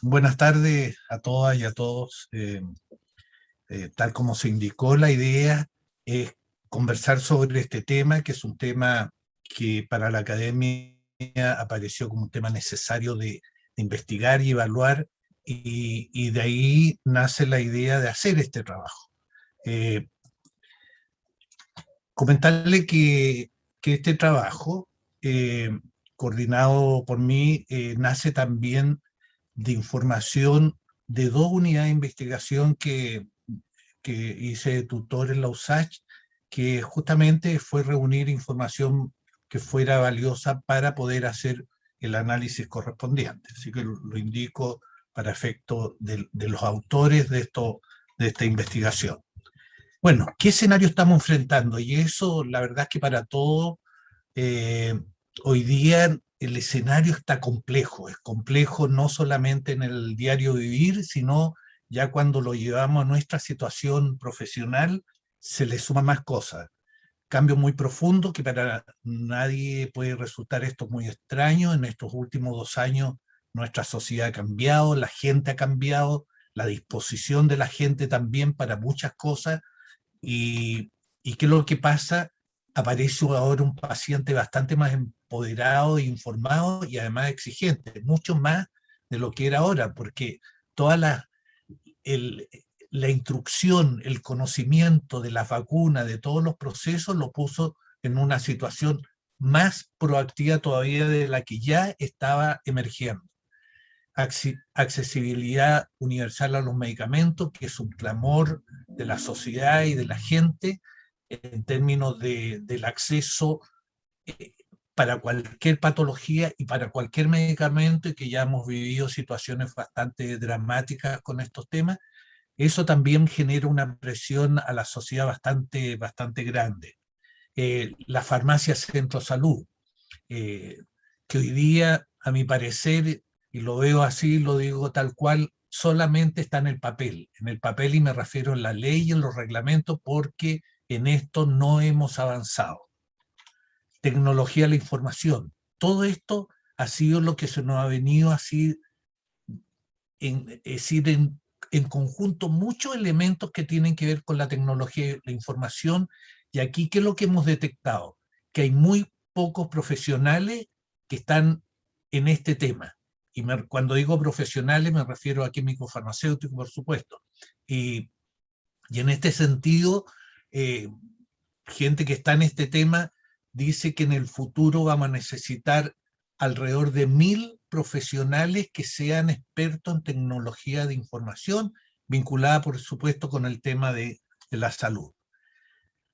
Buenas tardes a todas y a todos. Tal como se indicó, la idea es conversar sobre este tema, que es un tema que para la academia apareció como un tema necesario de investigar y evaluar, y de ahí nace la idea de hacer este trabajo. Eh, Comentarle que este trabajo, eh, coordinado por mí, nace también de información de dos unidades de investigación que hice de tutor en la USACH, que justamente fue reunir información que fuera valiosa para poder hacer el análisis correspondiente. Así que lo indico para efecto de los autores de esta investigación. Bueno, ¿qué escenario estamos enfrentando? Y eso, la verdad es que para todo, eh, hoy día el escenario está complejo. Es complejo no solamente en el diario vivir, sino ya cuando lo llevamos a nuestra situación profesional, se le suma más cosas. Cambio muy profundo que para nadie puede resultar esto muy extraño. En estos últimos 2 años nuestra sociedad ha cambiado, la gente ha cambiado, la disposición de la gente también para muchas cosas. ¿Y qué es lo que pasa? Aparece ahora un paciente bastante más empoderado, informado y además exigente, mucho más de lo que era ahora, porque toda el, la instrucción, el conocimiento de las vacunas, de todos los procesos, lo puso en una situación más proactiva todavía de la que ya estaba emergiendo. Accesibilidad universal a los medicamentos, que es un clamor de la sociedad y de la gente en términos del acceso, eh, para cualquier patología y para cualquier medicamento, y que ya hemos vivido situaciones bastante dramáticas con estos temas. Eso también genera una presión a la sociedad bastante grande. La farmacia Centro Salud, eh, que hoy día, a mi parecer, y lo veo así, lo digo tal cual, solamente está en el papel, y me refiero a la ley y en los reglamentos, porque en esto no hemos avanzado. Tecnología de la información, todo esto ha sido lo que se nos ha venido así, es decir, en conjunto, muchos elementos que tienen que ver con la tecnología y la información. Y aquí, ¿qué es lo que hemos detectado? Que hay muy pocos profesionales que están en este tema. Y cuando digo profesionales me refiero a químicos farmacéuticos, por supuesto. Y, y en este sentido, eh, gente que está en este tema dice que en el futuro vamos a necesitar alrededor de 1000 profesionales que sean expertos en tecnología de información, vinculada por supuesto con el tema de la salud.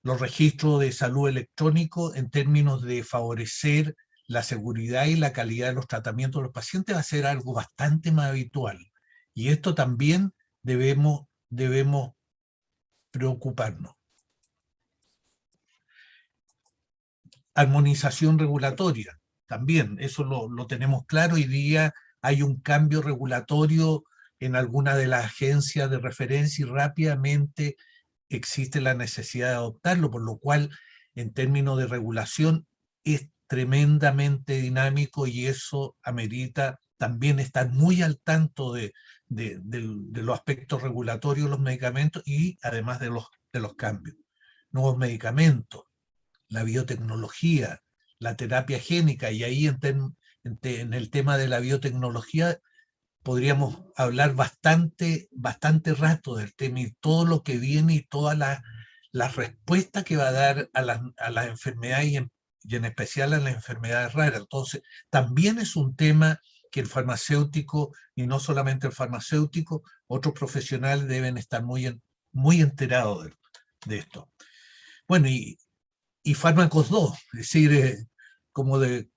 Los registros de salud electrónico, en términos de favorecer la seguridad y la calidad de los tratamientos de los pacientes, va a ser algo bastante más habitual. Y esto también debemos preocuparnos. Armonización regulatoria, también, eso lo tenemos claro. Hoy día hay un cambio regulatorio en alguna de las agencias de referencia y rápidamente existe la necesidad de adoptarlo, por lo cual en términos de regulación es tremendamente dinámico, y eso amerita también estar muy al tanto de los aspectos regulatorios de los medicamentos, y además de los cambios. Nuevos medicamentos, la biotecnología, la terapia génica, y ahí en el tema de la biotecnología podríamos hablar bastante rato del tema y todo lo que viene y todas las respuestas que va a dar a las enfermedades, y en especial a las enfermedades raras. Entonces, también es un tema que el farmacéutico, y no solamente el farmacéutico, otros profesionales deben estar muy enterados de esto. Bueno, y fármacos 2, es decir, como del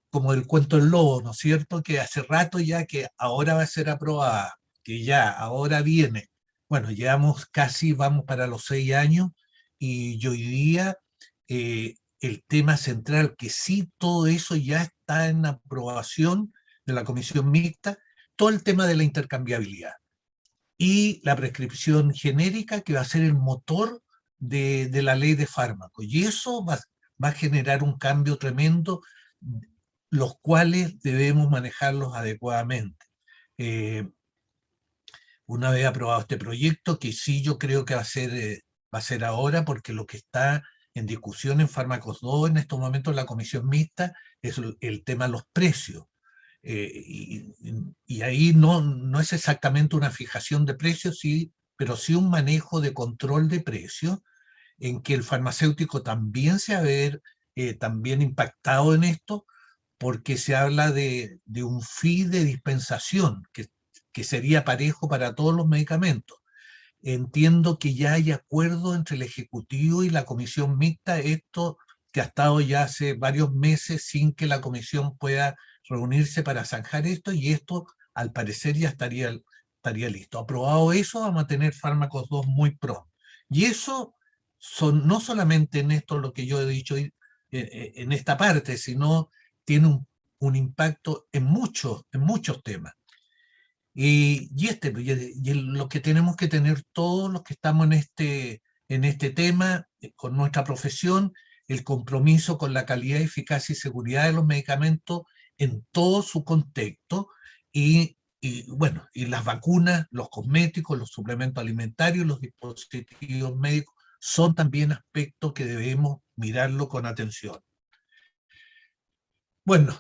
cuento del lobo, ¿no es cierto? Que hace rato ya, que ahora va a ser aprobada, que ya, ahora viene. Bueno, llevamos casi, vamos para los 6 años, y hoy día, el tema central, que sí, todo eso ya está en aprobación de la comisión mixta, todo el tema de la intercambiabilidad y la prescripción genérica, que va a ser el motor de la ley de fármacos. Y eso va a generar un cambio tremendo, los cuales debemos manejarlos adecuadamente. Eh, una vez aprobado este proyecto, que sí yo creo que va a ser ahora, porque lo que está en discusión en Fármacos 2 en estos momentos en la comisión mixta es el tema de los precios. Y ahí no es exactamente una fijación de precios, sí, pero sí un manejo de control de precios, en que el farmacéutico también se va a ver también impactado en esto, porque se habla de un fee de dispensación, que sería parejo para todos los medicamentos. Entiendo que ya hay acuerdo entre el Ejecutivo y la Comisión Mixta, esto que ha estado ya hace varios meses sin que la Comisión pueda reunirse para zanjar esto, y esto al parecer ya estaría listo. Aprobado eso, vamos a tener Fármacos 2 muy pronto. Y eso son no solamente en esto lo que yo he dicho en esta parte, sino tiene un impacto en muchos temas. Lo que tenemos que tener todos los que estamos en este tema, con nuestra profesión, el compromiso con la calidad, eficacia y seguridad de los medicamentos en todo su contexto, bueno, y las vacunas, los cosméticos, los suplementos alimentarios, los dispositivos médicos, son también aspectos que debemos mirarlo con atención. Bueno,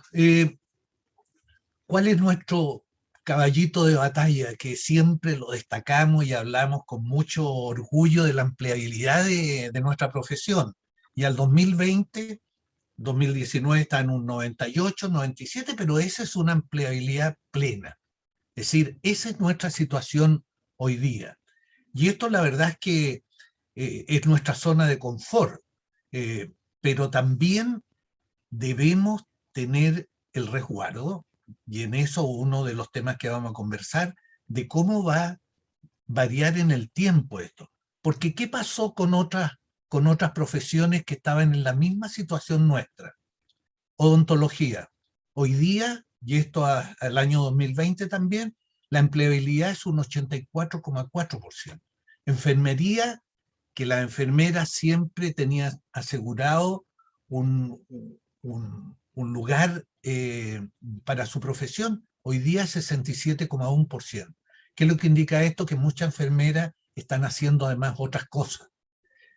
¿cuál es nuestro caballito de batalla, que siempre lo destacamos y hablamos con mucho orgullo de la empleabilidad de nuestra profesión? Y al 2020, 2019 está en un 98, 97, pero esa es una empleabilidad plena. Es decir, esa es nuestra situación hoy día. Y esto la verdad es que es nuestra zona de confort, eh, pero también debemos tener el resguardo, y en eso uno de los temas que vamos a conversar, de cómo va a variar en el tiempo esto. Porque ¿qué pasó con otras profesiones que estaban en la misma situación nuestra? Odontología. Hoy día, y esto al año 2020 también, la empleabilidad es un 84,4%. Enfermería, que la enfermera siempre tenía asegurado un, un lugar para su profesión, hoy día es 67,1%. ¿Qué es lo que indica esto? Que muchas enfermeras están haciendo además otras cosas.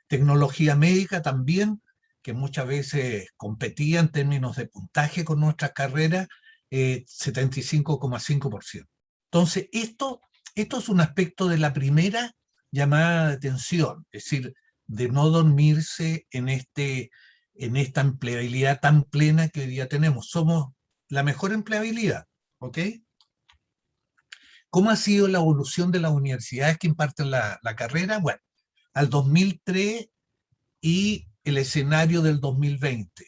Tecnología médica también, que muchas veces competía en términos de puntaje con nuestras carreras, 75,5%. Entonces, esto es un aspecto de la primera llamada de atención, es decir, de no dormirse en esta empleabilidad tan plena que hoy día tenemos. Somos la mejor empleabilidad, ¿ok? ¿Cómo ha sido la evolución de las universidades que imparten la carrera? Bueno, al 2003 y el escenario del 2020.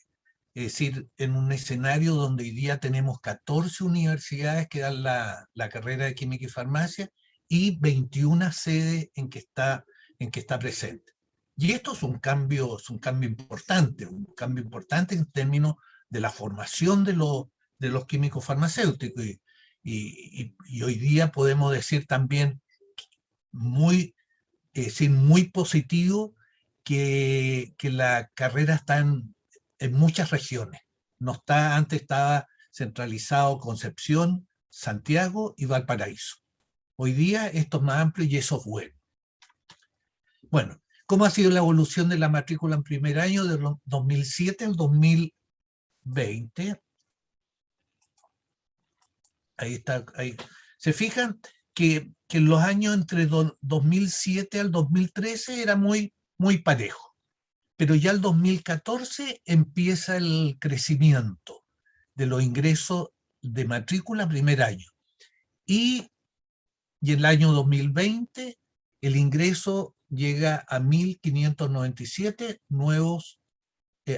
Es decir, en un escenario donde hoy día tenemos 14 universidades que dan la carrera de química y farmacia y 21 sedes en que está presente. Y esto es un cambio importante en términos de la formación de los químicos farmacéuticos. Y hoy día podemos decir también muy, muy positivo que la carrera está en muchas regiones. No está, antes estaba centralizado Concepción, Santiago y Valparaíso. Hoy día esto es más amplio y eso es bueno. Bueno, ¿cómo ha sido la evolución de la matrícula en primer año de 2007 al 2020? Ahí está. Ahí. ¿Se fijan que en los años entre 2007 al 2013 era muy parejo? Pero ya el 2014 empieza el crecimiento de los ingresos de matrícula primer año. Y en el año 2020 el ingreso llega a 1.597 nuevos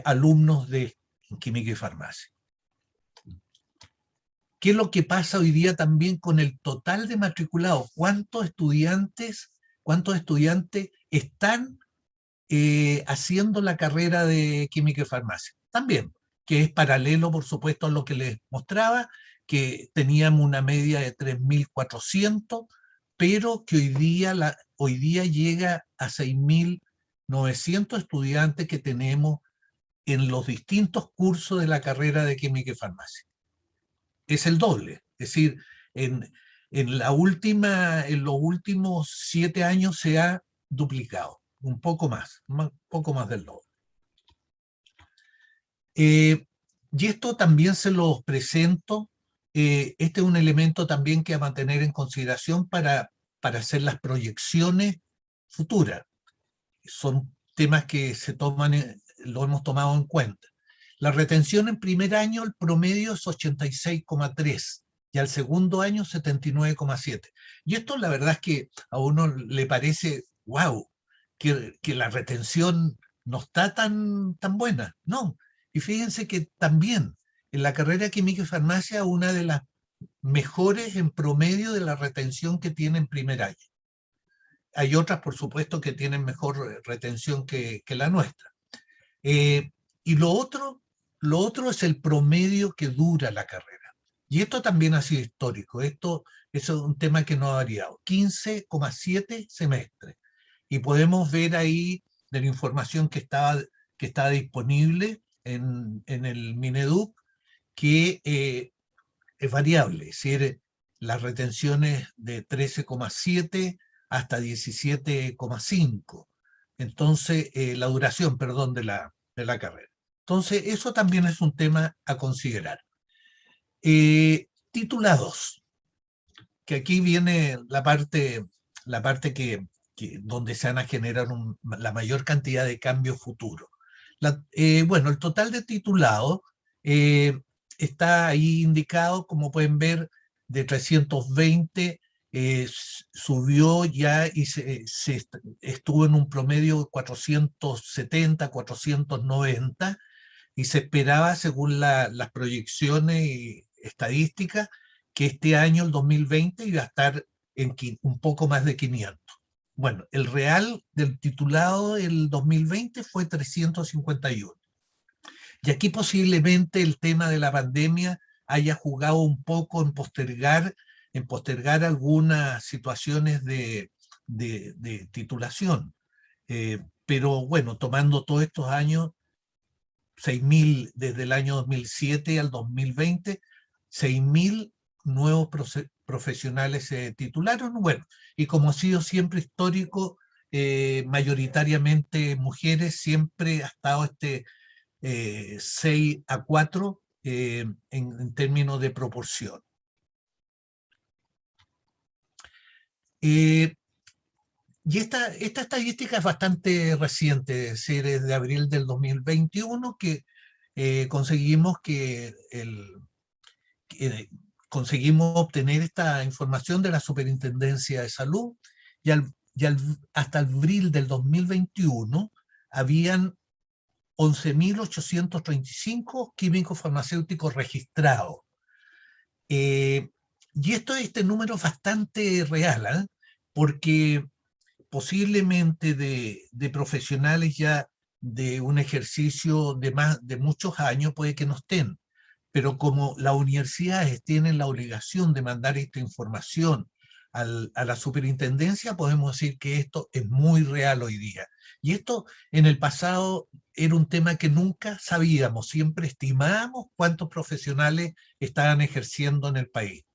alumnos de química y farmacia. ¿Qué es lo que pasa hoy día también con el total de matriculados? ¿Cuántos estudiantes están haciendo la carrera de química y farmacia? También, que es paralelo, por supuesto, a lo que les mostraba, que teníamos una media de 3.400, pero que hoy día llega a 6.900 estudiantes que tenemos en los distintos cursos de la carrera de química y farmacia. Es el doble. Es decir, En los últimos 7 años se ha duplicado, un poco más del doble. Y esto también se los presento. Este es un elemento también que a mantener en consideración para hacer las proyecciones futuras. Son temas que lo hemos tomado en cuenta. La retención en primer año, el promedio es 86,3 y al segundo año 79,7. Y esto la verdad es que a uno le parece, wow, que la retención no está tan buena. No, y fíjense que también en la carrera química y farmacia una de las mejores en promedio de la retención que tiene en primer año. Hay otras, por supuesto, que tienen mejor retención que la nuestra. Y lo otro es el promedio que dura la carrera. Y esto también ha sido histórico. Esto es un tema que no ha variado. 15,7 semestres. Y podemos ver ahí de la información que está disponible en el Mineduc que es variable. Es decir, las retenciones de 13,7 hasta 17,5. Entonces, la duración, perdón, de la carrera. Entonces, eso también es un tema a considerar. Titulados, que aquí viene la parte donde se van a generar la mayor cantidad de cambios futuros. Bueno, el total de titulados está ahí indicado, como pueden ver, de 320 subió ya y estuvo en un promedio de 470, 490, y se esperaba, según las proyecciones y estadísticas, que este año, el 2020, iba a estar en un poco más de 500. Bueno, el real del titulado el 2020 fue 351. Y aquí posiblemente el tema de la pandemia haya jugado un poco en postergar algunas situaciones de titulación. Pero bueno, tomando todos estos años, 6.000 desde el año 2007 al 2020, 6.000 nuevos profesionales se titularon. Bueno, y como ha sido siempre histórico, mayoritariamente mujeres, siempre ha estado 6-4 en términos de proporción. Y esta estadística es bastante reciente, es decir, es de abril del 2021 que conseguimos conseguimos obtener esta información de la Superintendencia de Salud, y hasta abril del 2021 habían 11.835 químicos farmacéuticos registrados. Y este número es bastante real, ¿eh? Porque posiblemente de profesionales ya de un ejercicio de muchos años puede que no estén, pero como las universidades tienen la obligación de mandar esta información a la superintendencia, podemos decir que esto es muy real hoy día. Y esto en el pasado era un tema que nunca sabíamos, siempre estimábamos cuántos profesionales estaban ejerciendo en el país.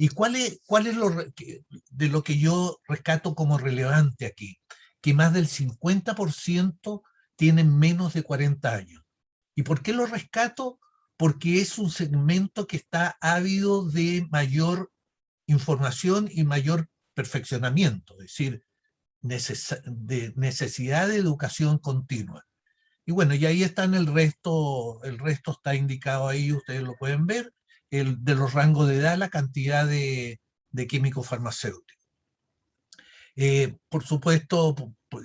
¿Y cuál es de lo que yo rescato como relevante aquí? Que más del 50% tienen menos de 40 años. ¿Y por qué lo rescato? Porque es un segmento que está ávido de mayor información y mayor perfeccionamiento, es decir, de necesidad de educación continua. Y bueno, y ahí están el resto está indicado ahí, ustedes lo pueden ver, de los rangos de edad, la cantidad de químicos farmacéuticos. Por supuesto,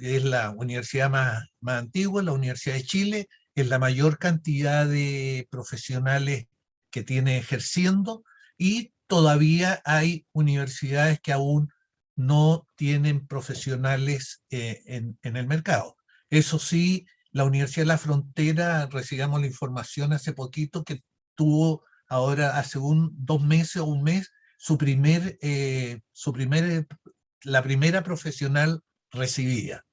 es la universidad más antigua, la Universidad de Chile, es la mayor cantidad de profesionales que tiene ejerciendo, y todavía hay universidades que aún no tienen profesionales en el mercado. Eso sí, la Universidad de la Frontera, recibimos la información hace poquito que tuvo ahora hace 2 meses o un mes la primera profesional recibida.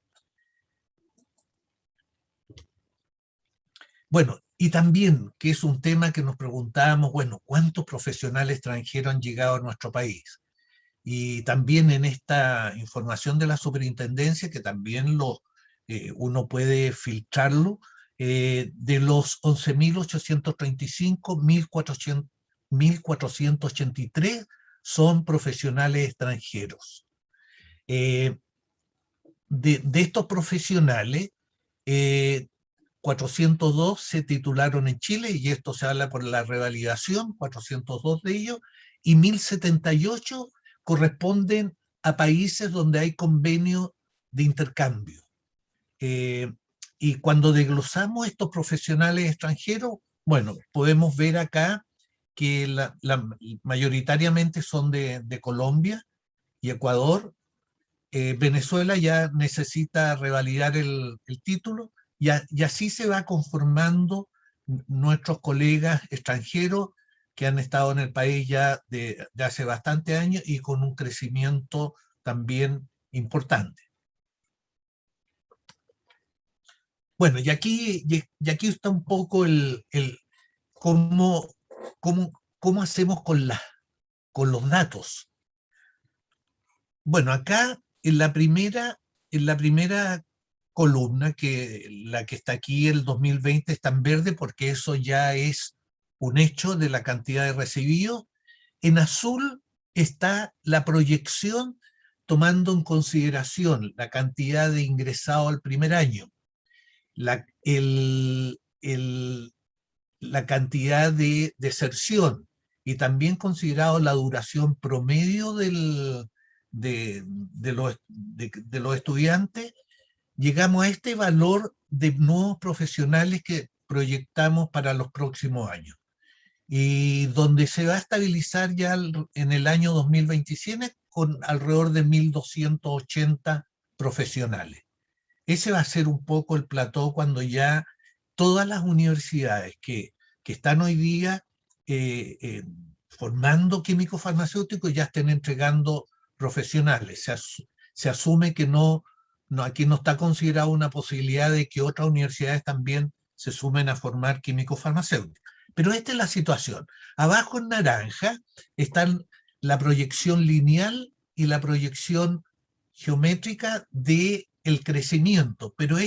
Bueno, y también, que es un tema que nos preguntábamos, bueno, ¿cuántos profesionales extranjeros han llegado a nuestro país? y también en esta información de la superintendencia, que también uno puede filtrarlo, de los 11.835, 1.483 son profesionales extranjeros. De estos profesionales, 402 se titularon en Chile, y esto se habla por la revalidación, 402 de ellos, y 1.078 corresponden a países donde hay convenio de intercambio. Y cuando desglosamos estos profesionales extranjeros, bueno, podemos ver acá que mayoritariamente son de Colombia y Ecuador. Venezuela ya necesita revalidar el título, y así se va conformando nuestros colegas extranjeros que han estado en el país ya de hace bastante años y con un crecimiento también importante. Bueno, y aquí está un poco cómo, cómo hacemos con los datos. Bueno, acá en la primera columna, la que está aquí, el 2020 está en verde porque eso ya es un hecho de la cantidad de recibidos. En azul está la proyección tomando en consideración la cantidad de ingresados al primer año, la cantidad de deserción, y también considerado la duración promedio de los estudiantes. Llegamos a este valor de nuevos profesionales que proyectamos para los próximos años, y donde se va a estabilizar ya en el año 2027 con alrededor de 1.280 profesionales. Ese va a ser un poco el plató cuando ya todas las universidades que están hoy día formando químicos farmacéuticos ya estén entregando profesionales. Se asume que aquí no está considerada una posibilidad de que otras universidades también se sumen a formar químicos farmacéuticos. Pero esta es la situación. Abajo en naranja están la proyección lineal y la proyección geométrica del crecimiento, pero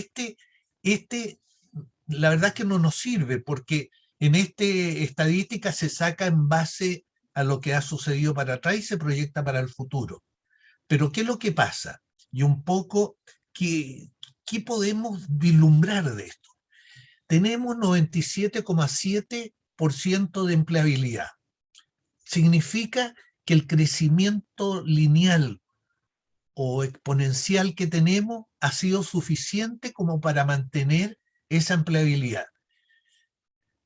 la verdad es que no nos sirve, porque en estadística se saca en base a lo que ha sucedido para atrás y se proyecta para el futuro. Pero ¿qué es lo que pasa? Y un poco, ¿qué podemos vislumbrar de esto? Tenemos 97,7% de empleabilidad. Significa que el crecimiento lineal o exponencial que tenemos ha sido suficiente como para mantener esa empleabilidad.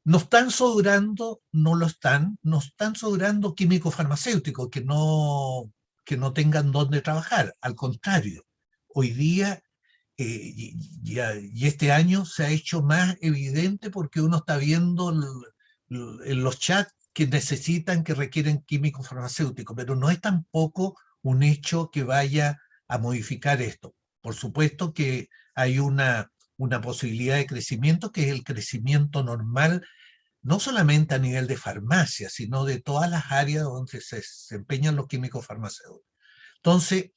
Nos están sobrando, nos están sobrando químicos farmacéuticos que no tengan dónde trabajar. Al contrario, hoy día y este año se ha hecho más evidente porque uno está viendo en los chats que necesitan, que requieren químicos farmacéuticos, pero no es tampoco un hecho que vaya a modificar esto. Por supuesto que hay una posibilidad de crecimiento, que es el crecimiento normal, no solamente a nivel de farmacia, sino de todas las áreas donde se desempeñan los químicos farmacéuticos. Entonces,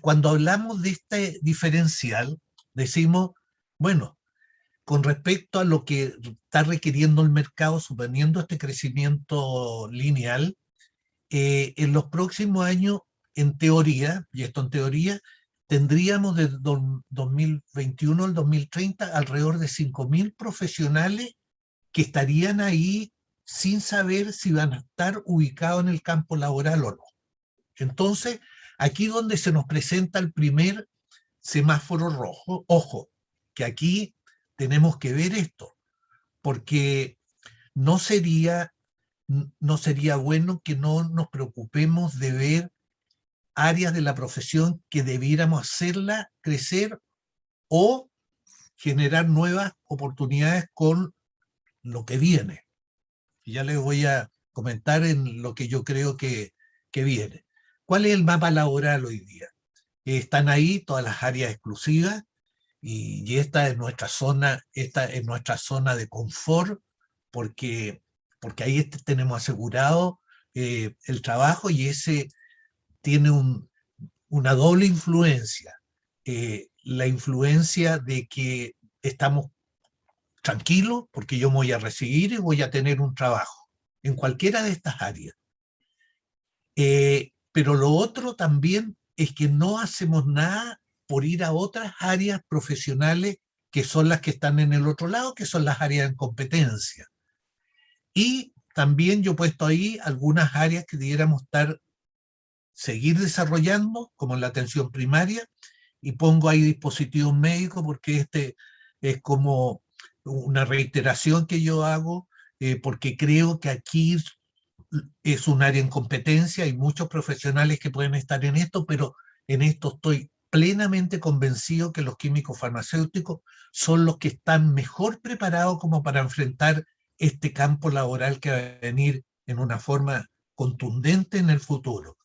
cuando hablamos de este diferencial, decimos, bueno, con respecto a lo que está requiriendo el mercado, suponiendo este crecimiento lineal, en los próximos años, en teoría, y esto en teoría, tendríamos de 2021 al 2030 alrededor de 5.000 profesionales que estarían ahí sin saber si van a estar ubicados en el campo laboral o no. Entonces, aquí donde se nos presenta el primer semáforo rojo, ojo, que aquí tenemos que ver esto, porque no sería bueno que no nos preocupemos de ver áreas de la profesión que debiéramos hacerla crecer o generar nuevas oportunidades con lo que viene. Y ya les voy a comentar en lo que yo creo que viene. ¿Cuál es el mapa laboral hoy día? Están ahí todas las áreas exclusivas, y esta es nuestra zona de confort, porque ahí tenemos asegurado el trabajo, y ese tiene una doble influencia. La influencia de que estamos tranquilos porque yo me voy a recibir y voy a tener un trabajo en cualquiera de estas áreas. Pero lo otro también es que no hacemos nada por ir a otras áreas profesionales que son las que están en el otro lado, que son las áreas en competencia. Y también yo he puesto ahí algunas áreas que debiéramos seguir desarrollando, como en la atención primaria, y pongo ahí dispositivos médicos porque este es como una reiteración que yo hago, porque creo que aquí es un área en competencia, hay muchos profesionales que pueden estar en esto, pero en esto estoy plenamente convencido que los químicos farmacéuticos son los que están mejor preparados como para enfrentar este campo laboral que va a venir en una forma contundente en el futuro.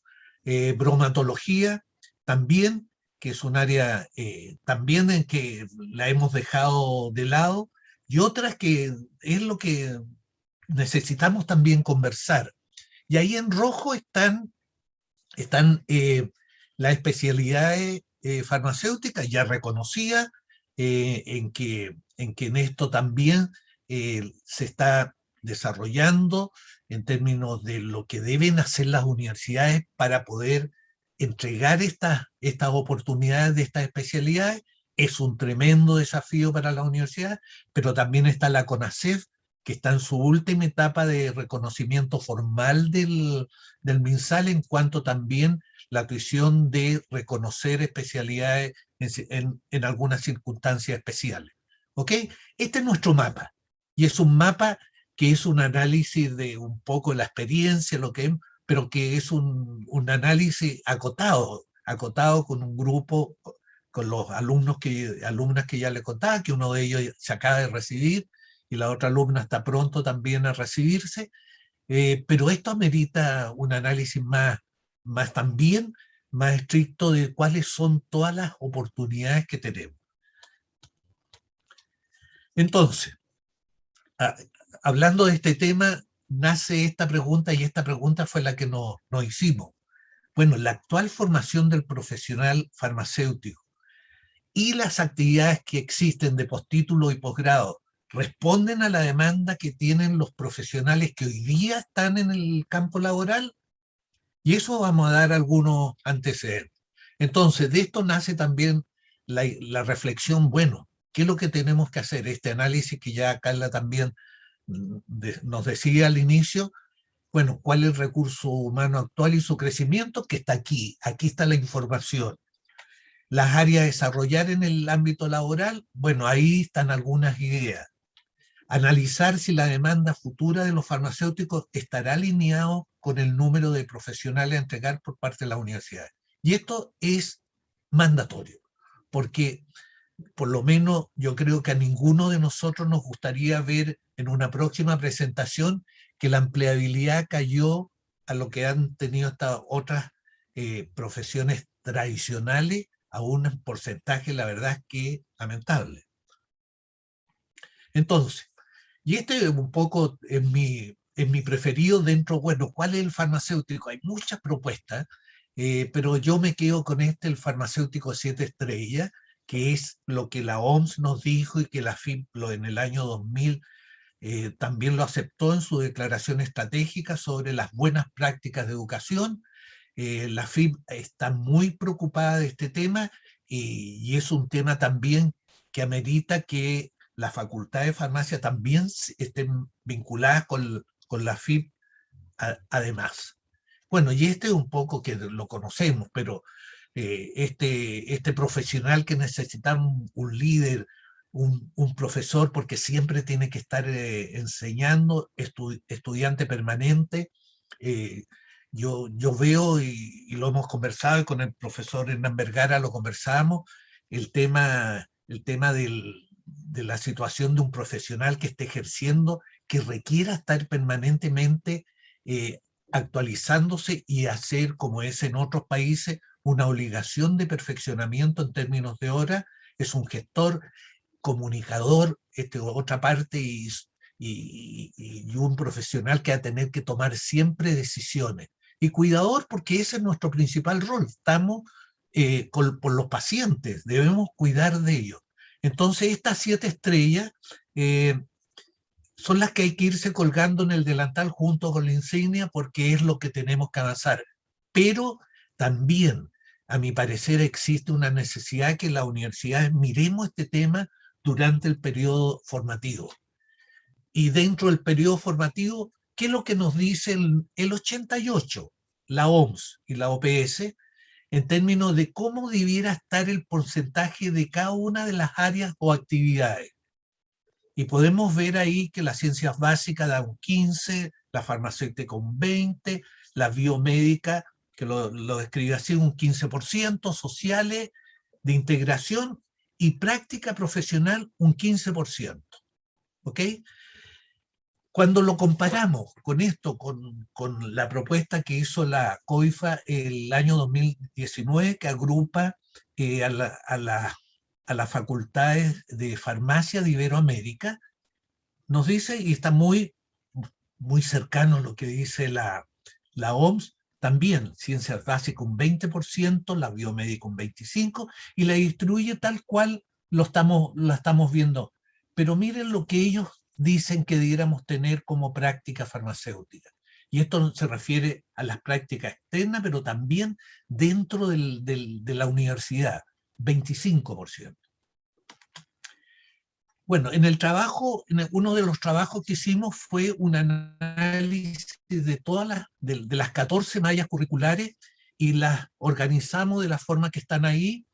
Bromatología también, que es un área también en que la hemos dejado de lado, y otras que es lo que necesitamos también conversar. Y ahí en rojo están las especialidades farmacéuticas ya reconocidas, en que en esto también se está desarrollando en términos de lo que deben hacer las universidades para poder entregar estas oportunidades de estas especialidades. Es un tremendo desafío para las universidades, pero también está la CONACEF, que está en su última etapa de reconocimiento formal del MinSal, en cuanto también la tuición de reconocer especialidades en algunas circunstancias especiales. ¿Ok? Este es nuestro mapa, y es un mapa que es un análisis de un poco la experiencia, pero que es un análisis acotado con un grupo, con los alumnas que ya le contaba, que uno de ellos se acaba de recibir, y la otra alumna está pronto también a recibirse, pero esto amerita un análisis más también, más estricto de cuáles son todas las oportunidades que tenemos. Entonces, a, hablando de este tema, nace esta pregunta, y esta pregunta fue la que nos hicimos. Bueno, la actual formación del profesional farmacéutico y las actividades que existen de postítulo y posgrado responden a la demanda que tienen los profesionales que hoy día están en el campo laboral, y eso vamos a dar algunos antecedentes. Entonces, de esto nace también la reflexión, bueno, ¿qué es lo que tenemos que hacer? Este análisis que ya Carla también nos decía al inicio, bueno, ¿cuál es el recurso humano actual y su crecimiento? Que está aquí está la información. Las áreas a desarrollar en el ámbito laboral, bueno, ahí están algunas ideas. Analizar si la demanda futura de los farmacéuticos estará alineado con el número de profesionales a entregar por parte de las universidades. Y esto es mandatorio, porque por lo menos yo creo que a ninguno de nosotros nos gustaría ver en una próxima presentación que la empleabilidad cayó a lo que han tenido estas otras profesiones tradicionales, a un porcentaje, la verdad es que lamentable. Entonces, y este un poco es mi preferido dentro, bueno, ¿cuál es el farmacéutico? Hay muchas propuestas, pero yo me quedo con el farmacéutico 7 estrellas, que es lo que la OMS nos dijo, y que la FIP en el año 2000 también lo aceptó en su declaración estratégica sobre las buenas prácticas de educación. La FIP está muy preocupada de este tema, y es un tema también que amerita que la Facultad de Farmacia también estén vinculadas con la FIP además. Bueno, y este es un poco que lo conocemos, pero este profesional que necesita un líder, un profesor, porque siempre tiene que estar enseñando, estudiante permanente. Yo veo, y lo hemos conversado, y con el profesor Hernán Vergara lo conversamos, el tema de la situación de un profesional que esté ejerciendo, que requiera estar permanentemente actualizándose y hacer, como es en otros países, una obligación de perfeccionamiento en términos de horas. Es un gestor, comunicador, otra parte, y un profesional que va a tener que tomar siempre decisiones. Y cuidador porque ese es nuestro principal rol. Estamos por los pacientes, debemos cuidar de ellos. Entonces estas 7 estrellas son las que hay que irse colgando en el delantal junto con la insignia porque es lo que tenemos que avanzar. Pero también, a mi parecer, existe una necesidad que las universidades miremos este tema durante el periodo formativo. Y dentro del periodo formativo, ¿qué es lo que nos dice el 88, la OMS y la OPS, en términos de cómo debiera estar el porcentaje de cada una de las áreas o actividades? Y podemos ver ahí que las ciencias básicas dan un 15, la farmacéutica un 20, la biomédica, que lo describe así, un 15%, sociales, de integración y práctica profesional un 15%. ¿Ok? Cuando lo comparamos con esto, con la propuesta que hizo la COIFA el año 2019, que agrupa a las facultades de farmacia de Iberoamérica, nos dice, y está muy, muy cercano a lo que dice la OMS, también ciencias básicas un 20%, la biomédica un 25%, y la distribuye tal cual la estamos viendo. Pero miren lo que ellos dicen que debiéramos tener como práctica farmacéutica. Y esto se refiere a las prácticas externas, pero también dentro de la universidad, 25%. Bueno, en el trabajo, uno de los trabajos que hicimos fue un análisis de todas de las 14 mallas curriculares y las organizamos de la forma que están ahí,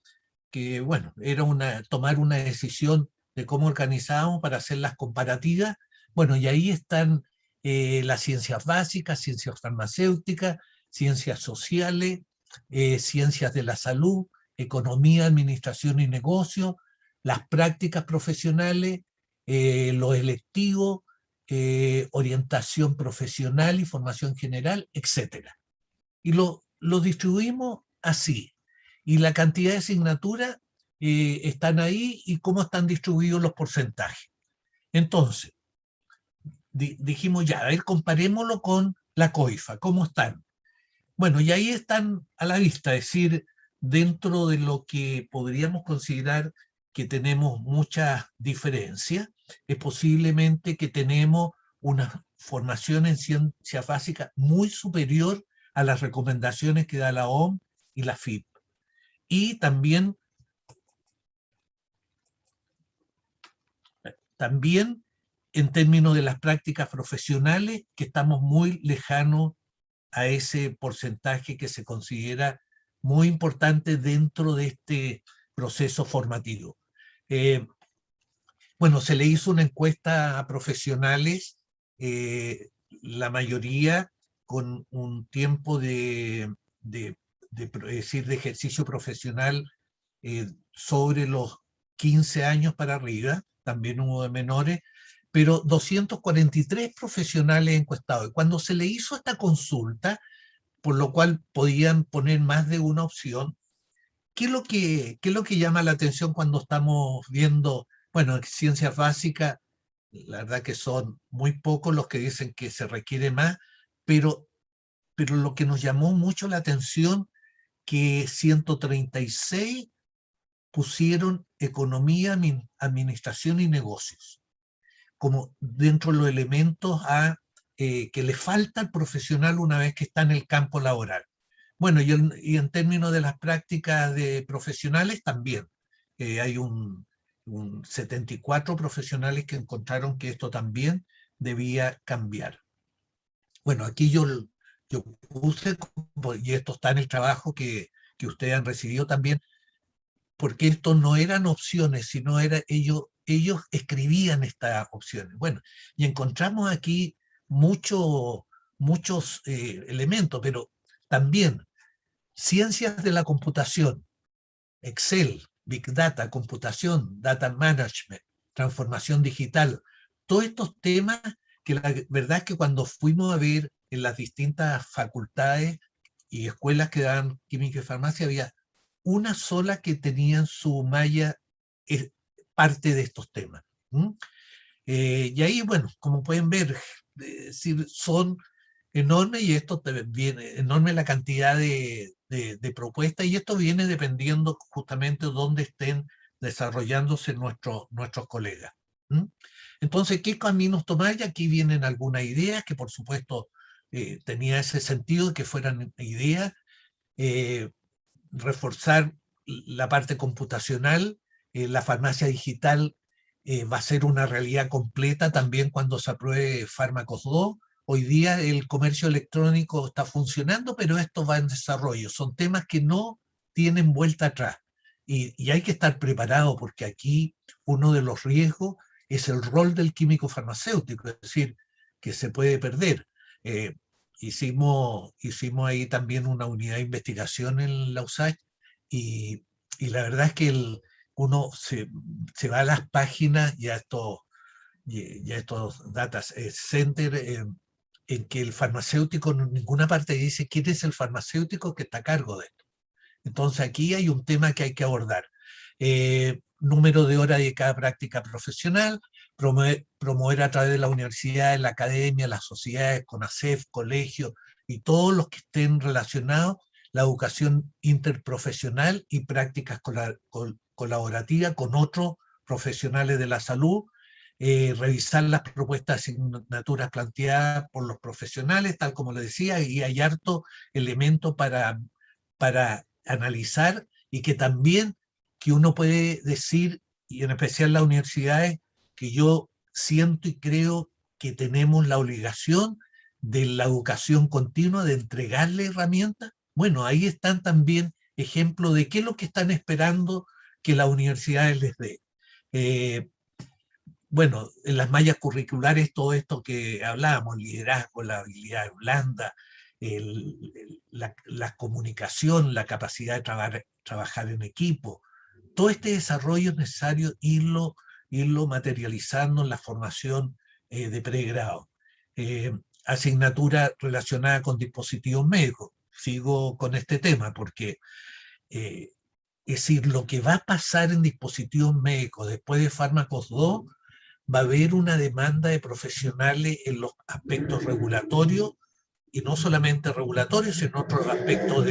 que bueno, era tomar una decisión de cómo organizábamos para hacer las comparativas. Bueno, y ahí están las ciencias básicas, ciencias farmacéuticas, ciencias sociales, ciencias de la salud, economía, administración y negocio, las prácticas profesionales, los electivos, orientación profesional y formación general, etc. Y lo distribuimos así. Y la cantidad de asignaturas están ahí y cómo están distribuidos los porcentajes. Entonces, dijimos ya, a ver, comparémoslo con la COIFA, ¿cómo están? Bueno, y ahí están a la vista, es decir, dentro de lo que podríamos considerar que tenemos muchas diferencias, es posiblemente que tenemos una formación en ciencias básicas muy superior a las recomendaciones que da la OMS y la FIP. Y también en términos de las prácticas profesionales, que estamos muy lejanos a ese porcentaje que se considera muy importante dentro de este proceso formativo. Bueno, se le hizo una encuesta a profesionales, la mayoría con un tiempo de ejercicio profesional sobre los 15 años para arriba, también hubo de menores, pero 243 profesionales encuestados. Y cuando se le hizo esta consulta, por lo cual podían poner más de una opción, qué es lo que llama la atención cuando estamos viendo, bueno, ciencias básicas? La verdad que son muy pocos los que dicen que se requiere más, pero, pero lo que nos llamó mucho la atención, que 136 pusieron economía, administración y negocios, como dentro de los elementos que le falta al profesional una vez que está en el campo laboral. Bueno, y en términos de las prácticas de profesionales también. Hay un 74 profesionales que encontraron que esto también debía cambiar. Bueno, aquí yo puse, y esto está en el trabajo que ustedes han recibido también, porque esto no eran opciones, sino ellos escribían estas opciones. Bueno, y encontramos aquí muchos elementos, pero también ciencias de la computación, Excel, Big Data, computación, Data Management, transformación digital, todos estos temas que la verdad es que cuando fuimos a ver en las distintas facultades y escuelas que dan química y farmacia, había una sola que tenía en su malla parte de estos temas. Y ahí, bueno, como pueden ver, son enorme, y esto viene, enorme la cantidad de propuestas, y esto viene dependiendo justamente de dónde estén desarrollándose nuestros colegas. ¿Mm? Entonces, ¿qué caminos tomar? Y aquí vienen algunas ideas que por supuesto tenía ese sentido de que fueran ideas, eh, reforzar la parte computacional, la farmacia digital va a ser una realidad completa también cuando se apruebe Fármacos 2. Hoy día el comercio electrónico está funcionando, pero esto va en desarrollo. Son temas que no tienen vuelta atrás. Y hay que estar preparado porque aquí uno de los riesgos es el rol del químico farmacéutico, es decir, que se puede perder. Eh, hicimos ahí también una unidad de investigación en la USACH y, y la verdad es que uno se va a las páginas y a estos data center en que el farmacéutico en ninguna parte dice quién es el farmacéutico que está a cargo de esto. Entonces aquí hay un tema que hay que abordar. Número de horas de cada práctica profesional, promover a través de la universidad, la academia, las sociedades, CONACEF, colegios y todos los que estén relacionados, la educación interprofesional y prácticas colaborativas con otros profesionales de la salud, revisar las propuestas de asignaturas planteadas por los profesionales, tal como le decía, y hay harto elemento para analizar y que también que uno puede decir, y en especial las universidades, que yo siento y creo que tenemos la obligación de la educación continua, de entregarle herramientas. Bueno, ahí están también ejemplos de qué es lo que están esperando que las universidades les dé. Eh, bueno, en las mallas curriculares, todo esto que hablábamos, liderazgo, la habilidad blanda, la comunicación, la capacidad de trabajar en equipo, todo este desarrollo es necesario irlo materializando en la formación de pregrado. Eh, Asignatura relacionada con dispositivos médicos. Sigo con este tema porque eh, es decir, lo que va a pasar en dispositivos médicos después de Fármacos 2 va a haber una demanda de profesionales en los aspectos regulatorios, y no solamente regulatorios, sino otros aspectos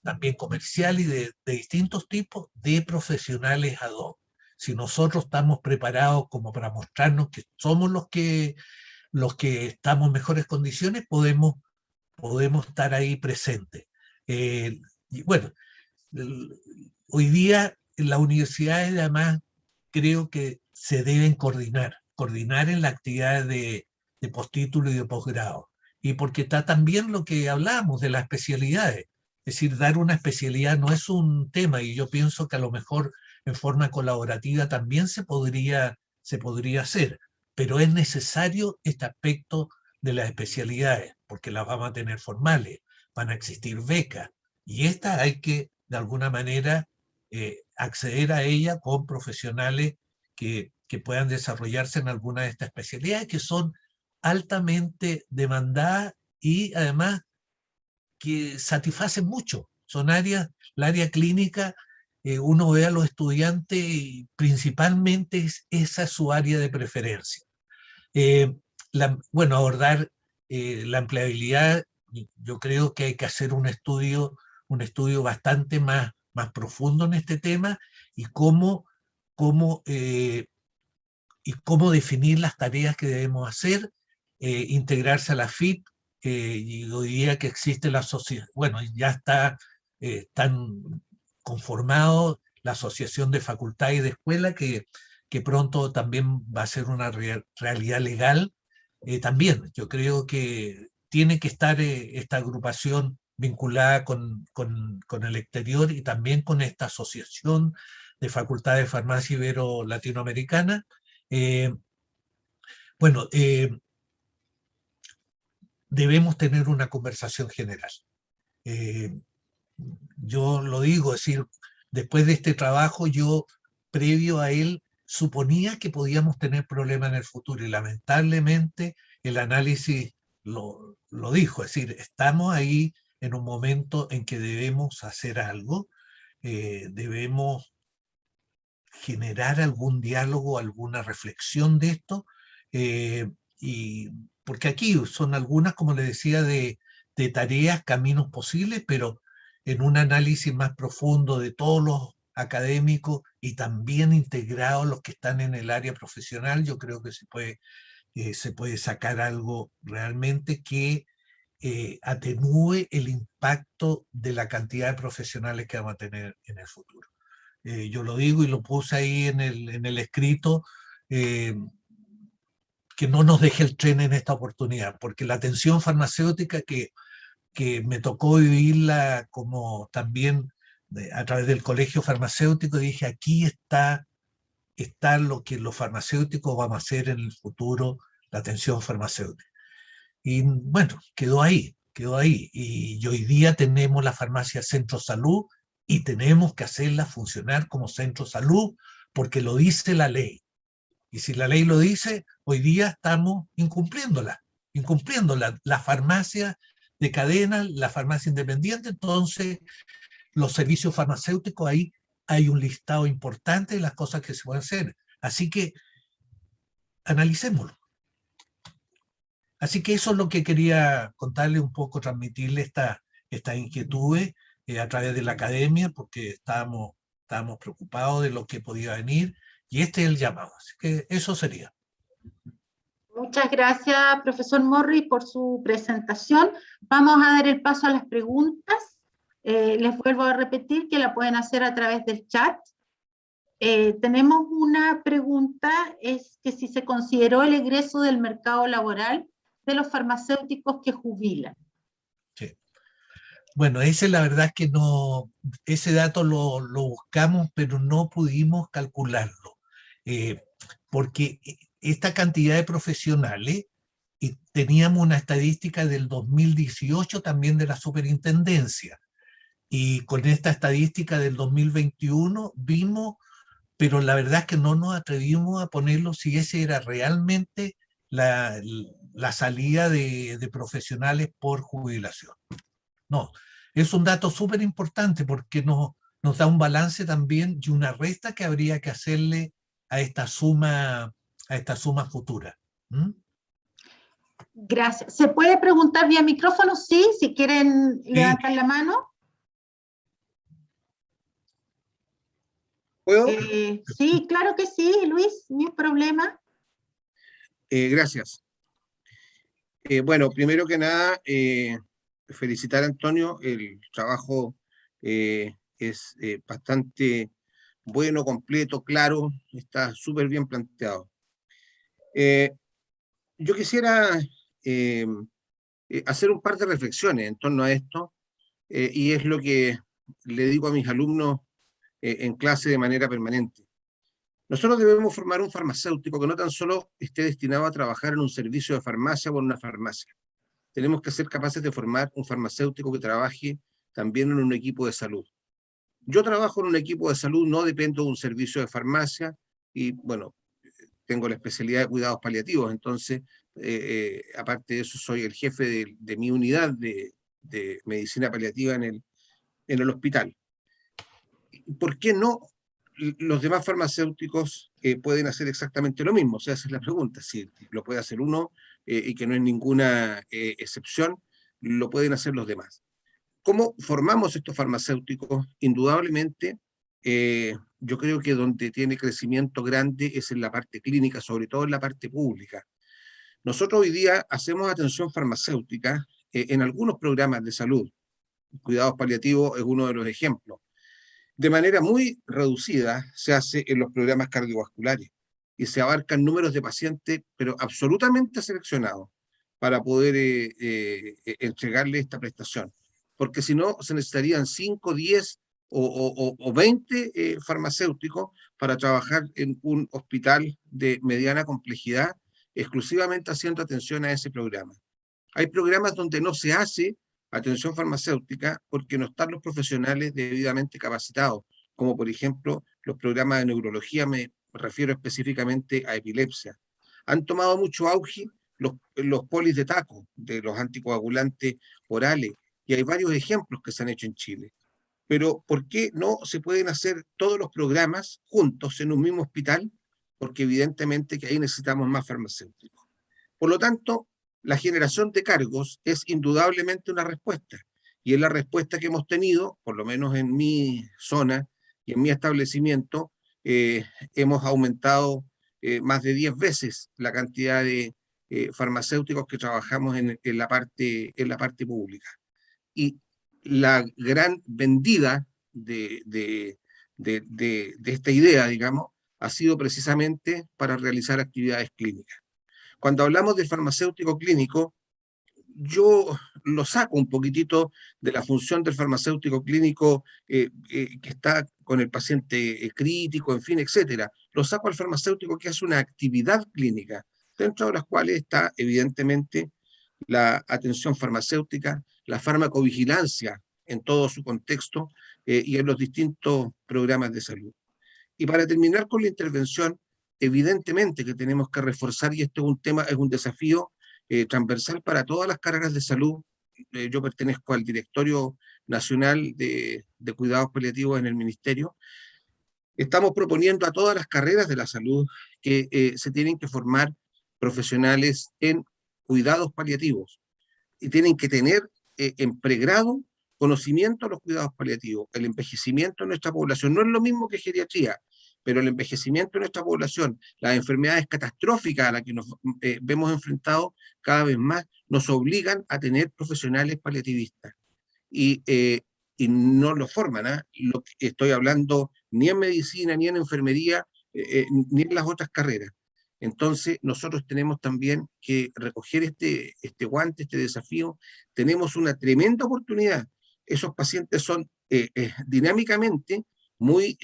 también comercial y de distintos tipos de profesionales ad hoc. Si nosotros estamos preparados como para mostrarnos que somos los que estamos en mejores condiciones, podemos estar ahí presentes. Y bueno, hoy día las universidades además creo que se deben coordinar en la actividad de postítulo y de posgrado. Y porque está también lo que hablamos de las especialidades. Es decir, dar una especialidad no es un tema, y yo pienso que a lo mejor en forma colaborativa también se podría hacer, pero es necesario este aspecto de las especialidades, porque las vamos a tener formales, van a existir becas, y esta hay que, de alguna manera, acceder a ella con profesionales que puedan desarrollarse en alguna de estas especialidades que son altamente demandadas y además que satisfacen mucho. Son áreas, la área clínica, uno ve a los estudiantes y principalmente esa es su área de preferencia. Eh, bueno, abordar la empleabilidad, yo creo que hay que hacer un estudio bastante más profundo en este tema y cómo, eh, y cómo definir las tareas que debemos hacer, integrarse a la FIP, y hoy día que existe la sociedad, bueno, ya están conformados la Asociación de Facultad y de Escuela, que pronto también va a ser una realidad legal. También yo creo que tiene que estar esta agrupación vinculada con el exterior y también con esta asociación de Facultad de Farmacia Ibero-Latinoamericana. eh, bueno, debemos tener una conversación general. Eh, yo lo digo, es decir, después de este trabajo, yo previo a él suponía que podíamos tener problemas en el futuro y lamentablemente el análisis lo dijo, es decir, estamos ahí en un momento en que debemos hacer algo, debemos generar algún diálogo, alguna reflexión de esto, eh, y porque aquí son algunas, como le decía, de tareas, caminos posibles, pero en un análisis más profundo de todos los académicos y también integrados los que están en el área profesional, yo creo que se puede sacar algo realmente que atenúe el impacto de la cantidad de profesionales que vamos a tener en el futuro. Yo lo digo y lo puse ahí en el escrito, que no nos deje el tren en esta oportunidad, porque la atención farmacéutica que me tocó vivirla como también a través del colegio farmacéutico, dije, aquí está lo que los farmacéuticos vamos a hacer en el futuro, la atención farmacéutica. Y bueno, quedó ahí, quedó ahí. Y hoy día tenemos la farmacia Centro Salud y tenemos que hacerla funcionar como Centro Salud porque lo dice la ley. Y si la ley lo dice, hoy día estamos incumpliéndola, la farmacia de cadena, la farmacia independiente, entonces los servicios farmacéuticos, ahí hay un listado importante de las cosas que se pueden hacer. Así que analicémoslo. Así que eso es lo que quería contarle un poco, transmitirle estas inquietudes a través de la academia, porque estábamos preocupados de lo que podía venir, y este es el llamado. Así que eso sería. Muchas gracias, profesor Morris, por su presentación. Vamos a dar el paso a las preguntas. Les vuelvo a repetir que la pueden hacer a través del chat. Tenemos una pregunta, es que si se consideró el egreso del mercado laboral de los farmacéuticos que jubilan. Sí. Bueno, ese la verdad es que no, ese dato lo buscamos, pero no pudimos calcularlo, porque esta cantidad de profesionales, y teníamos una estadística del 2018 también de la superintendencia, y con esta estadística del 2021 vimos, pero la verdad es que no nos atrevimos a ponerlo si ese era realmente la salida de profesionales por jubilación. No, es un dato súper importante porque nos da un balance también y una resta que habría que hacerle a esta suma futura. ¿Mm? Gracias. ¿Se puede preguntar vía micrófono? Sí, si quieren levantar la mano. ¿Puedo? Sí, claro que sí, Luis, ni un problema. Gracias. Bueno, primero que nada, felicitar a Antonio, el trabajo es bastante bueno, completo, claro, está súper bien planteado. Yo quisiera hacer un par de reflexiones en torno a esto, y es lo que le digo a mis alumnos en clase de manera permanente. Nosotros debemos formar un farmacéutico que no tan solo esté destinado a trabajar en un servicio de farmacia o en una farmacia. Tenemos que ser capaces de formar un farmacéutico que trabaje también en un equipo de salud. Yo trabajo en un equipo de salud, no dependo de un servicio de farmacia y, bueno, tengo la especialidad de cuidados paliativos, entonces, aparte de eso, soy el jefe de mi unidad de medicina paliativa en el hospital. ¿Por qué no los demás farmacéuticos pueden hacer exactamente lo mismo? O sea, esa es la pregunta. Si lo puede hacer uno y que no es ninguna excepción, lo pueden hacer los demás. ¿Cómo formamos estos farmacéuticos? Indudablemente, yo creo que donde tiene crecimiento grande es en la parte clínica, sobre todo en la parte pública. Nosotros hoy día hacemos atención farmacéutica en algunos programas de salud. Cuidados paliativos es uno de los ejemplos. De manera muy reducida se hace en los programas cardiovasculares y se abarcan números de pacientes, pero absolutamente seleccionados para poder entregarle esta prestación. Porque si no, se necesitarían 5, 10 o 20 farmacéuticos para trabajar en un hospital de mediana complejidad, exclusivamente haciendo atención a ese programa. Hay programas donde no se hace atención farmacéutica porque no están los profesionales debidamente capacitados, como por ejemplo los programas de neurología, me refiero específicamente a epilepsia. Han tomado mucho auge los polis de taco, de los anticoagulantes orales, y hay varios ejemplos que se han hecho en Chile. Pero ¿por qué no se pueden hacer todos los programas juntos en un mismo hospital? Porque evidentemente que ahí necesitamos más farmacéuticos. Por lo tanto, la generación de cargos es indudablemente una respuesta, y es la respuesta que hemos tenido, por lo menos en mi zona y en mi establecimiento. Hemos aumentado más de 10 veces la cantidad de farmacéuticos que trabajamos en la parte pública. Y la gran vendida de esta idea, digamos, ha sido precisamente para realizar actividades clínicas. Cuando hablamos de farmacéutico clínico, yo lo saco un poquitito de la función del farmacéutico clínico que está con el paciente crítico, en fin, etcétera. Lo saco al farmacéutico que hace una actividad clínica, dentro de las cuales está evidentemente la atención farmacéutica, la farmacovigilancia en todo su contexto y en los distintos programas de salud. Y para terminar con la intervención, evidentemente que tenemos que reforzar, y esto es un tema, es un desafío transversal para todas las carreras de salud. Yo pertenezco al Directorio Nacional de Cuidados Paliativos en el Ministerio. Estamos proponiendo a todas las carreras de la salud que se tienen que formar profesionales en cuidados paliativos y tienen que tener en pregrado conocimiento de los cuidados paliativos. El envejecimiento de nuestra población no es lo mismo que geriatría, pero el envejecimiento de nuestra población, las enfermedades catastróficas a las que nos vemos enfrentados cada vez más, nos obligan a tener profesionales paliativistas. Y no lo forman, ¿eh? Lo que estoy hablando ni en medicina, ni en enfermería, ni en las otras carreras. Entonces, nosotros tenemos también que recoger este guante, este desafío. Tenemos una tremenda oportunidad. Esos pacientes son dinámicamente muy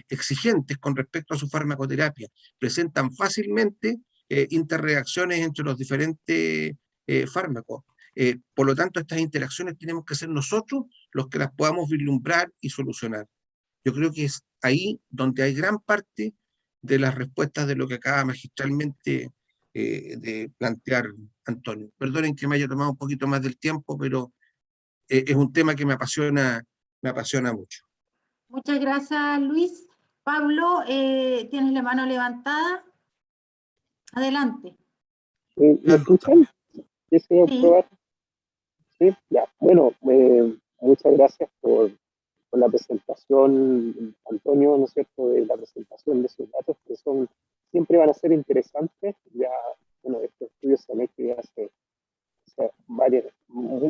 exigentes con respecto a su farmacoterapia. Presentan fácilmente interreacciones entre los diferentes fármacos. Por lo tanto, estas interacciones tenemos que ser nosotros los que las podamos vislumbrar y solucionar. Yo creo que es ahí donde hay gran parte de las respuestas de lo que acaba magistralmente de plantear Antonio. Perdonen que me haya tomado un poquito más del tiempo, pero es un tema que me apasiona mucho. Muchas gracias, Luis. Pablo, tienes la mano levantada. Adelante. ¿Me escuchan? ¿Deseo Sí. probar? Sí, ya. Bueno, muchas gracias por la presentación, Antonio, ¿no es cierto?, de la presentación de sus datos, que siempre van a ser interesantes. Ya, bueno, estos estudios se han hecho ya hace varias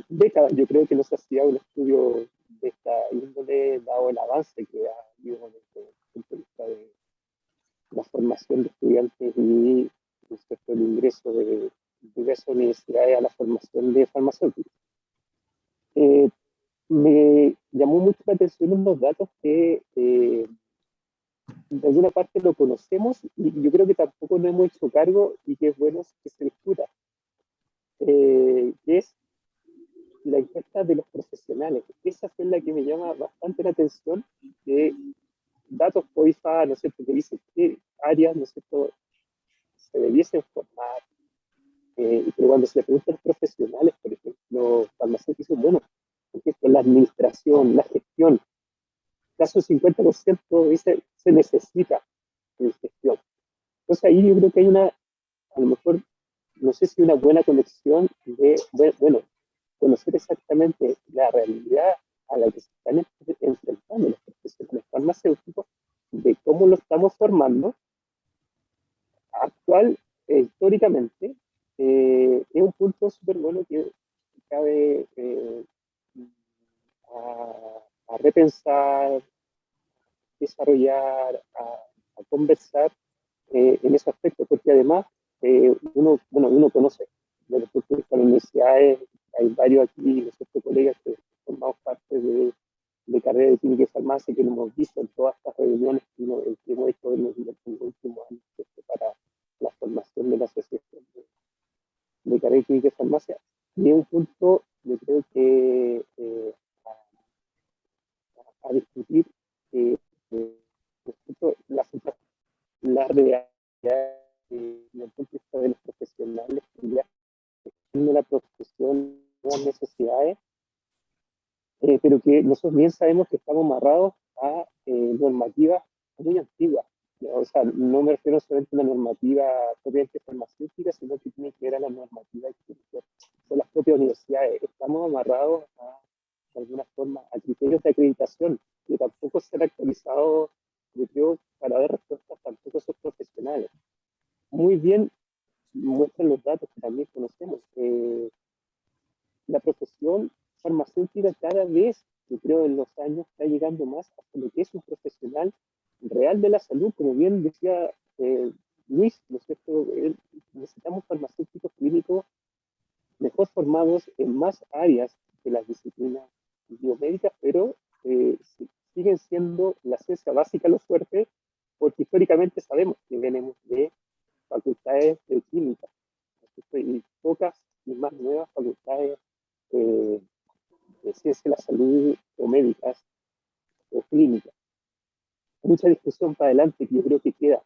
décadas. Yo creo que no se hacía un estudio de esta índole, dado el avance que ha habido desde el punto de vista de la formación de estudiantes y respecto al ingreso de diversas universidades a la formación de farmacéuticos. Me llamó mucho la atención unos datos que de alguna parte lo conocemos y yo creo que tampoco nos hemos hecho cargo y que es bueno que se discuta, que es la encuesta de los profesionales. Esa fue la que me llama bastante la atención, de datos COIFA, ¿no es cierto?, que dicen qué áreas, ¿no es cierto?, se debiesen formar, pero cuando se le pregunta a los profesionales, por ejemplo, farmacéuticos, bueno, por ejemplo, la administración, la gestión, casi un 50% dice se necesita en gestión. Entonces ahí yo creo que hay a lo mejor, no sé si una buena conexión de, bueno, conocer exactamente la realidad a la que se están enfrentando los profesionales farmacéuticos, de cómo lo estamos formando, históricamente, es un punto súper bueno que cabe a repensar, desarrollar, a conversar en ese aspecto, porque además uno conoce de los puntos de vista de las universidades, hay varios aquí, los colegas que formamos parte de carrera de química y farmacia, que lo hemos visto en todas estas reuniones que hemos hecho en los últimos años para la formación de la asociación de carrera de química y farmacia. Y es un punto, yo creo que a discutir la realidad desde el punto de vista de los profesionales, de la profesión, las necesidades, pero que nosotros bien sabemos que estamos amarrados a normativas muy antiguas, O sea, no me refiero solamente a una normativa propiamente farmacéutica, sino que tiene que ver a la normativa que son las propias universidades. Estamos amarrados de alguna forma a criterios de acreditación que tampoco se han actualizado, yo creo, para dar respuestas tampoco a esos profesionales. Muy bien muestran los datos que también conocemos. La profesión farmacéutica cada vez, yo creo, en los años está llegando más hasta lo que es un profesional real de la salud, como bien decía Luis, ¿no es cierto? Necesitamos farmacéuticos clínicos mejor formados en más áreas de las disciplinas biomédicas, pero siguen siendo la ciencia básica lo fuerte, porque históricamente sabemos que venimos de facultades de química, y pocas y más nuevas facultades de ciencia de la salud o médicas o clínicas. Mucha discusión para adelante que yo creo que queda.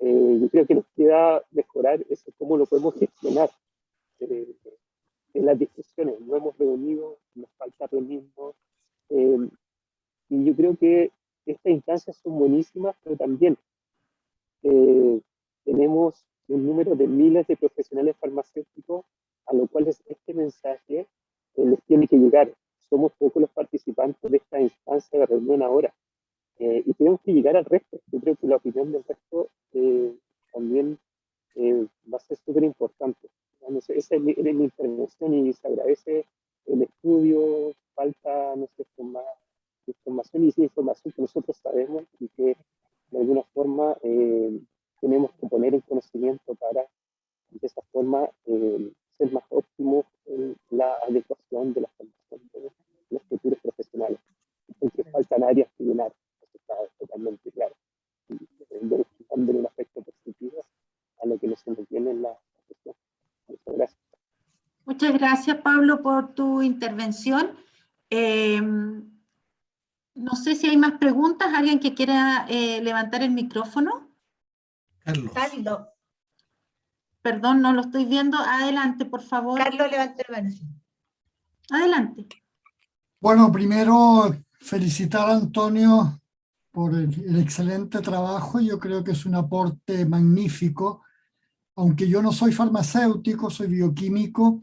Yo creo que nos queda mejorar eso, cómo lo podemos gestionar en las discusiones. No hemos reunido, nos falta reunirnos. Y yo creo que estas instancias son buenísimas, pero también tenemos un número de miles de profesionales farmacéuticos a los cuales este mensaje les tiene que llegar. Somos pocos los participantes de esta instancia de reunión ahora. Y tenemos que llegar al resto. Yo creo que la opinión del resto también va a ser súper importante. No sé, esa es mi intervención y se agradece el estudio. Falta, no sé, más información y sí, información que nosotros sabemos y que de alguna forma tenemos que poner en conocimiento para de esa forma ser más óptimos en la adecuación de la formación de los futuros profesionales. Porque faltan áreas que llenar, eso está totalmente claro. Y dándole un aspecto positivo a lo que nos tiene en la profesión. Muchas gracias. Muchas gracias, Pablo, por tu intervención. No sé si hay más preguntas. ¿Alguien que quiera levantar el micrófono? Carlos. Carlos. Perdón, no lo estoy viendo. Adelante, por favor. Carlos, levanta la mano. Adelante. Bueno, primero felicitar a Antonio por el excelente trabajo. Yo creo que es un aporte magnífico. Aunque yo no soy farmacéutico, soy bioquímico,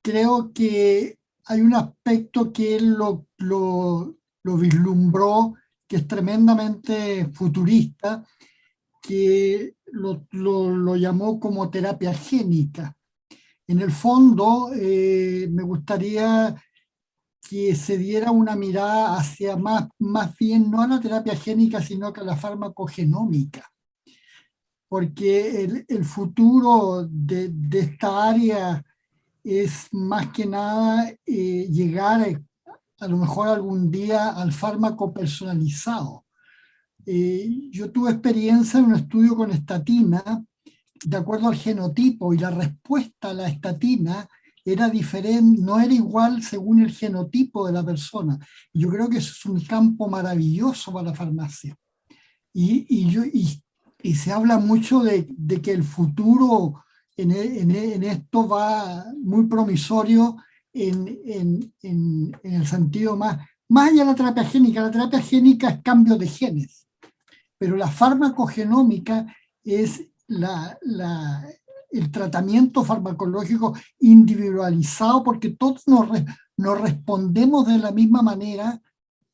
creo que hay un aspecto que él lo vislumbró, que es tremendamente futurista, que lo llamó como terapia génica. En el fondo, me gustaría que se diera una mirada hacia más bien, no a la terapia génica, sino que a la farmacogenómica. Porque el futuro de esta área es más que nada llegar a lo mejor algún día al fármaco personalizado. Yo tuve experiencia en un estudio con estatina, de acuerdo al genotipo, y la respuesta a la estatina era diferente, no era igual según el genotipo de la persona. Yo creo que eso es un campo maravilloso para la farmacia. Y se habla mucho de que el futuro en esto va muy promisorio en el sentido más allá de la terapia génica. La terapia génica es cambio de genes, pero la farmacogenómica es el tratamiento farmacológico individualizado, porque todos nos respondemos de la misma manera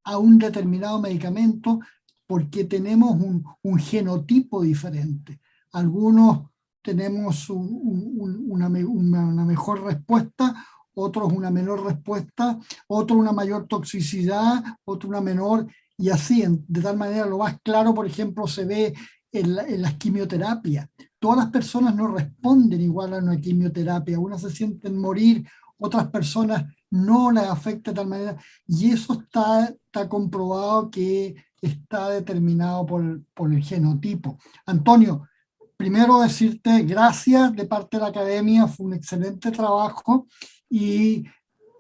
a un determinado medicamento, porque tenemos un genotipo diferente. Algunos tenemos una mejor respuesta, otros una menor respuesta, otros una mayor toxicidad, otros una menor, y así, de tal manera lo más claro, por ejemplo, se ve en las quimioterapias. Todas las personas no responden igual a una quimioterapia, unas se sienten morir, otras personas no les afecta de tal manera, y eso está comprobado que está determinado por el genotipo. Antonio, primero decirte gracias de parte de la academia, fue un excelente trabajo, y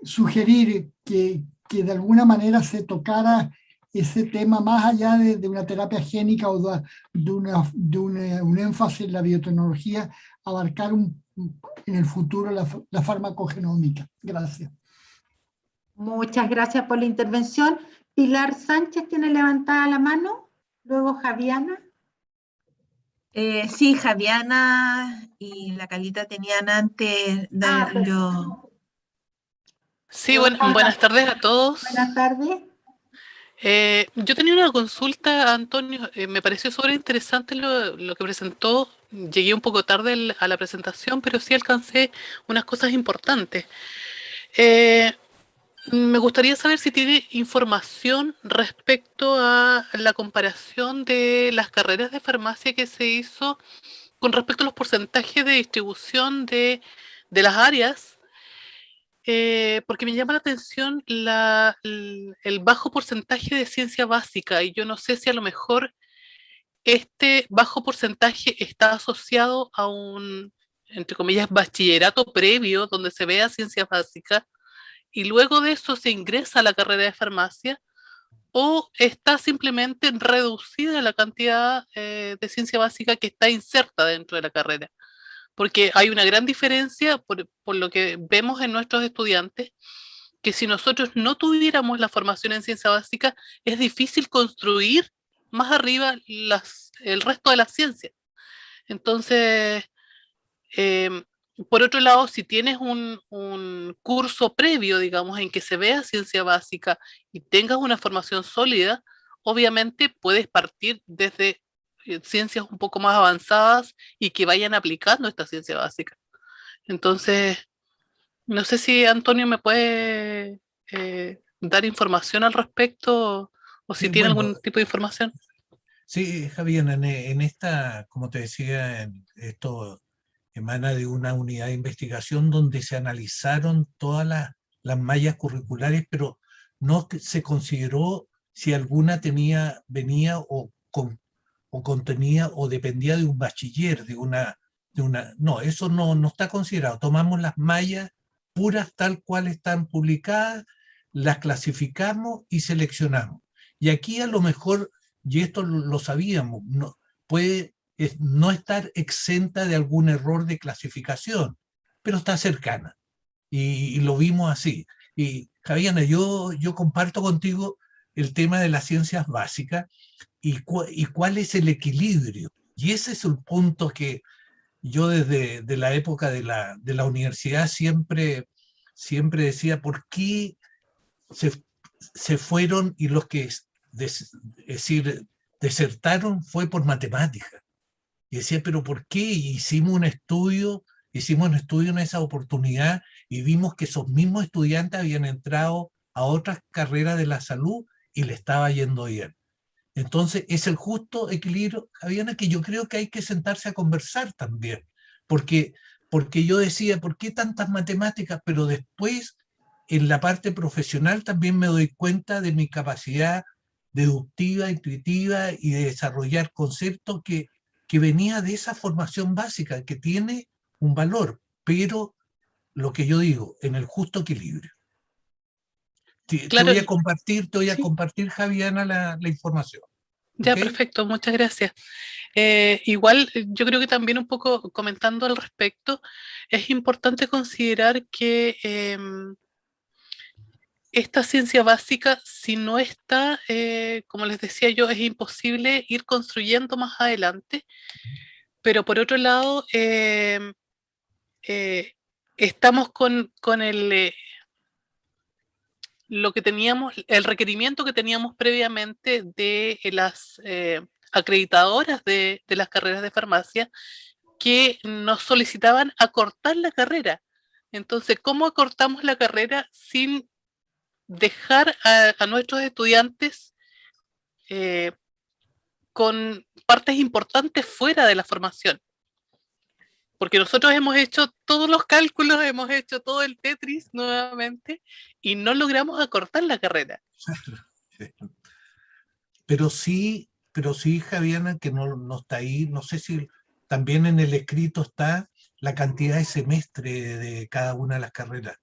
sugerir que de alguna manera se tocara ese tema más allá de una terapia génica o de un énfasis en la biotecnología, abarcar en el futuro la farmacogenómica. Gracias. Muchas gracias por la intervención. Pilar Sánchez tiene levantada la mano. Luego Javiana. Sí, Javiana y la Calita tenían antes, yo... Sí, buenas tardes a todos. Buenas tardes. Yo tenía una consulta, Antonio. Me pareció súper interesante lo que presentó. Llegué un poco tarde a la presentación, pero sí alcancé unas cosas importantes. Me gustaría saber si tiene información respecto a la comparación de las carreras de farmacia que se hizo con respecto a los porcentajes de distribución de las áreas, porque me llama la atención el bajo porcentaje de ciencia básica, y yo no sé si a lo mejor este bajo porcentaje está asociado a un, entre comillas, bachillerato previo donde se vea ciencia básica y luego de eso se ingresa a la carrera de farmacia, o está simplemente reducida la cantidad de ciencia básica que está inserta dentro de la carrera. Porque hay una gran diferencia por lo que vemos en nuestros estudiantes, que si nosotros no tuviéramos la formación en ciencia básica, es difícil construir más arriba el resto de las ciencias. Entonces, por otro lado, si tienes un curso previo, digamos, en que se vea ciencia básica y tengas una formación sólida, obviamente puedes partir desde ciencias un poco más avanzadas y que vayan aplicando esta ciencia básica. Entonces, no sé si Antonio me puede dar información al respecto o si tiene Bueno, algún tipo de información. sí, Javier, en esta, como te decía, esto emana de una unidad de investigación donde se analizaron todas las mallas curriculares, pero no se consideró si alguna venía o contenía o dependía de un bachiller, no, eso no está considerado. Tomamos las mallas puras tal cual están publicadas, las clasificamos y seleccionamos. Y aquí a lo mejor, y esto lo sabíamos, puede no estar exenta de algún error de clasificación, pero está cercana. Y lo vimos así. Y Javiana, yo comparto contigo el tema de las ciencias básicas y cuál es el equilibrio. Y ese es el punto que yo desde la época de la universidad siempre decía, ¿por qué se fueron y los que desertaron fue por matemáticas? Y decía, pero ¿por qué? Hicimos un estudio en esa oportunidad y vimos que esos mismos estudiantes habían entrado a otras carreras de la salud y le estaba yendo bien. Entonces, es el justo equilibrio, Javiana, que yo creo que hay que sentarse a conversar también, porque yo decía, ¿por qué tantas matemáticas? Pero después, en la parte profesional, también me doy cuenta de mi capacidad deductiva, intuitiva y de desarrollar conceptos que venía de esa formación básica, que tiene un valor, pero lo que yo digo, en el justo equilibrio. Claro, te voy a sí. compartir, Javiana, la información. Ya, ¿Okay? perfecto, muchas gracias. Igual, yo creo que también un poco comentando al respecto, es importante considerar que esta ciencia básica, si no está, como les decía yo, es imposible ir construyendo más adelante, pero por otro lado, estamos con lo que teníamos, el requerimiento que teníamos previamente de las acreditadoras de las carreras de farmacia, que nos solicitaban acortar la carrera. Entonces, ¿cómo acortamos la carrera sin dejar a nuestros estudiantes con partes importantes fuera de la formación? Porque nosotros hemos hecho todos los cálculos, hemos hecho todo el Tetris nuevamente y no logramos acortar la carrera. Pero sí, Javiana, que no está ahí, no sé si también en el escrito está la cantidad de semestre de cada una de las carreras.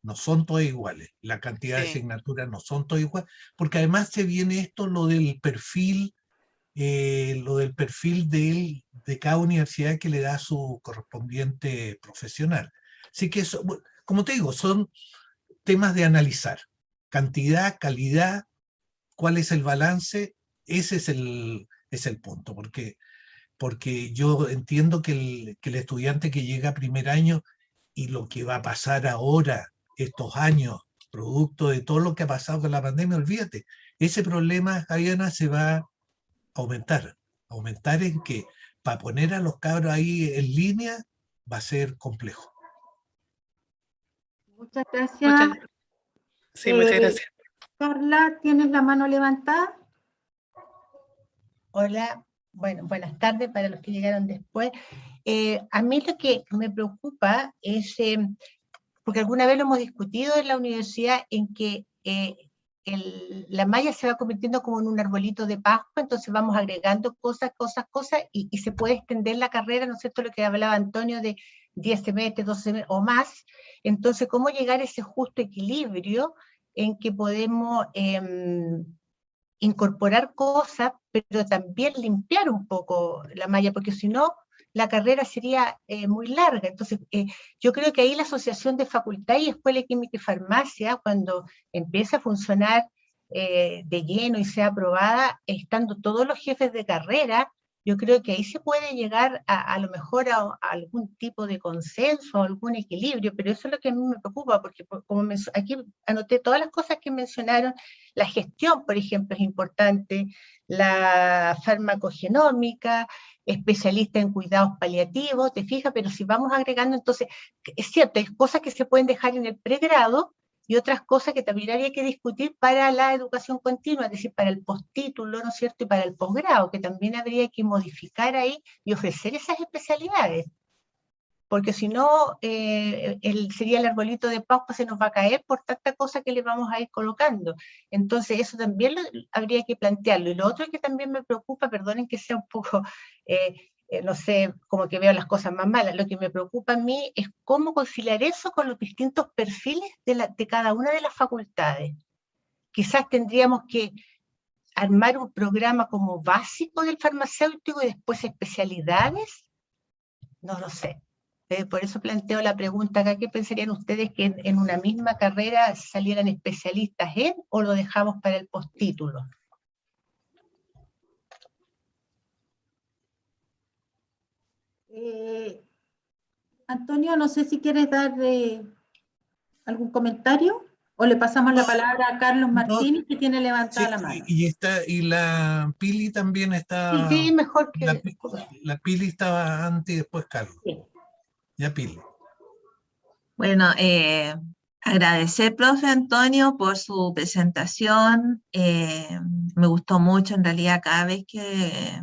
No son todas iguales, la cantidad de asignaturas no son todas iguales, porque además se viene esto, lo del perfil de cada universidad que le da su correspondiente profesional. Así que, eso, como te digo, son temas de analizar. Cantidad, calidad, cuál es el balance, ese es el punto, porque yo entiendo que el estudiante que llega a primer año y lo que va a pasar ahora, estos años, producto de todo lo que ha pasado con la pandemia, olvídate, ese problema, Javiana, se va a aumentar. Aumentar en que para poner a los cabros ahí en línea va a ser complejo. Muchas gracias. Muchas gracias. Carla, ¿tienes la mano levantada? Hola, bueno, buenas tardes para los que llegaron después. A mí lo que me preocupa es, porque alguna vez lo hemos discutido en la universidad, en que la malla se va convirtiendo como en un arbolito de Pascua, entonces vamos agregando cosas, y se puede extender la carrera, ¿no es cierto?, lo que hablaba Antonio de 10 semestres, 12 semestres o más. Entonces, ¿cómo llegar a ese justo equilibrio en que podemos incorporar cosas, pero también limpiar un poco la malla, porque si no, la carrera sería muy larga? Entonces, yo creo que ahí la asociación de facultad y escuela de química y farmacia, cuando empieza a funcionar de lleno y sea aprobada, estando todos los jefes de carrera, yo creo que ahí se puede llegar a lo mejor a algún tipo de consenso, a algún equilibrio, pero eso es lo que a mí me preocupa, porque como aquí anoté todas las cosas que mencionaron. La gestión, por ejemplo, es importante, la farmacogenómica, especialista en cuidados paliativos, te fijas, pero si vamos agregando, entonces, es cierto, hay cosas que se pueden dejar en el pregrado y otras cosas que también habría que discutir para la educación continua, es decir, para el postítulo, ¿no es cierto?, y para el posgrado, que también habría que modificar ahí y ofrecer esas especialidades. Porque si no, sería el arbolito de Pascua, se nos va a caer por tanta cosa que le vamos a ir colocando. Entonces, eso también habría que plantearlo. Y lo otro que también me preocupa, perdonen que sea un poco, no sé, como que veo las cosas más malas, lo que me preocupa a mí es cómo conciliar eso con los distintos perfiles de cada una de las facultades. Quizás tendríamos que armar un programa como básico del farmacéutico y después especialidades. No lo sé. Por eso planteo la pregunta acá: ¿qué pensarían ustedes, que en una misma carrera salieran especialistas o lo dejamos para el postítulo? Antonio, no sé si quieres dar algún comentario o le pasamos la palabra a Carlos Martínez, que tiene levantada la mano. Y la Pili también está. Sí, mejor que... La Pili estaba antes y después Carlos. Sí. Ya, Pili. Bueno, agradecer, profe Antonio, por su presentación. Me gustó mucho, en realidad, cada vez que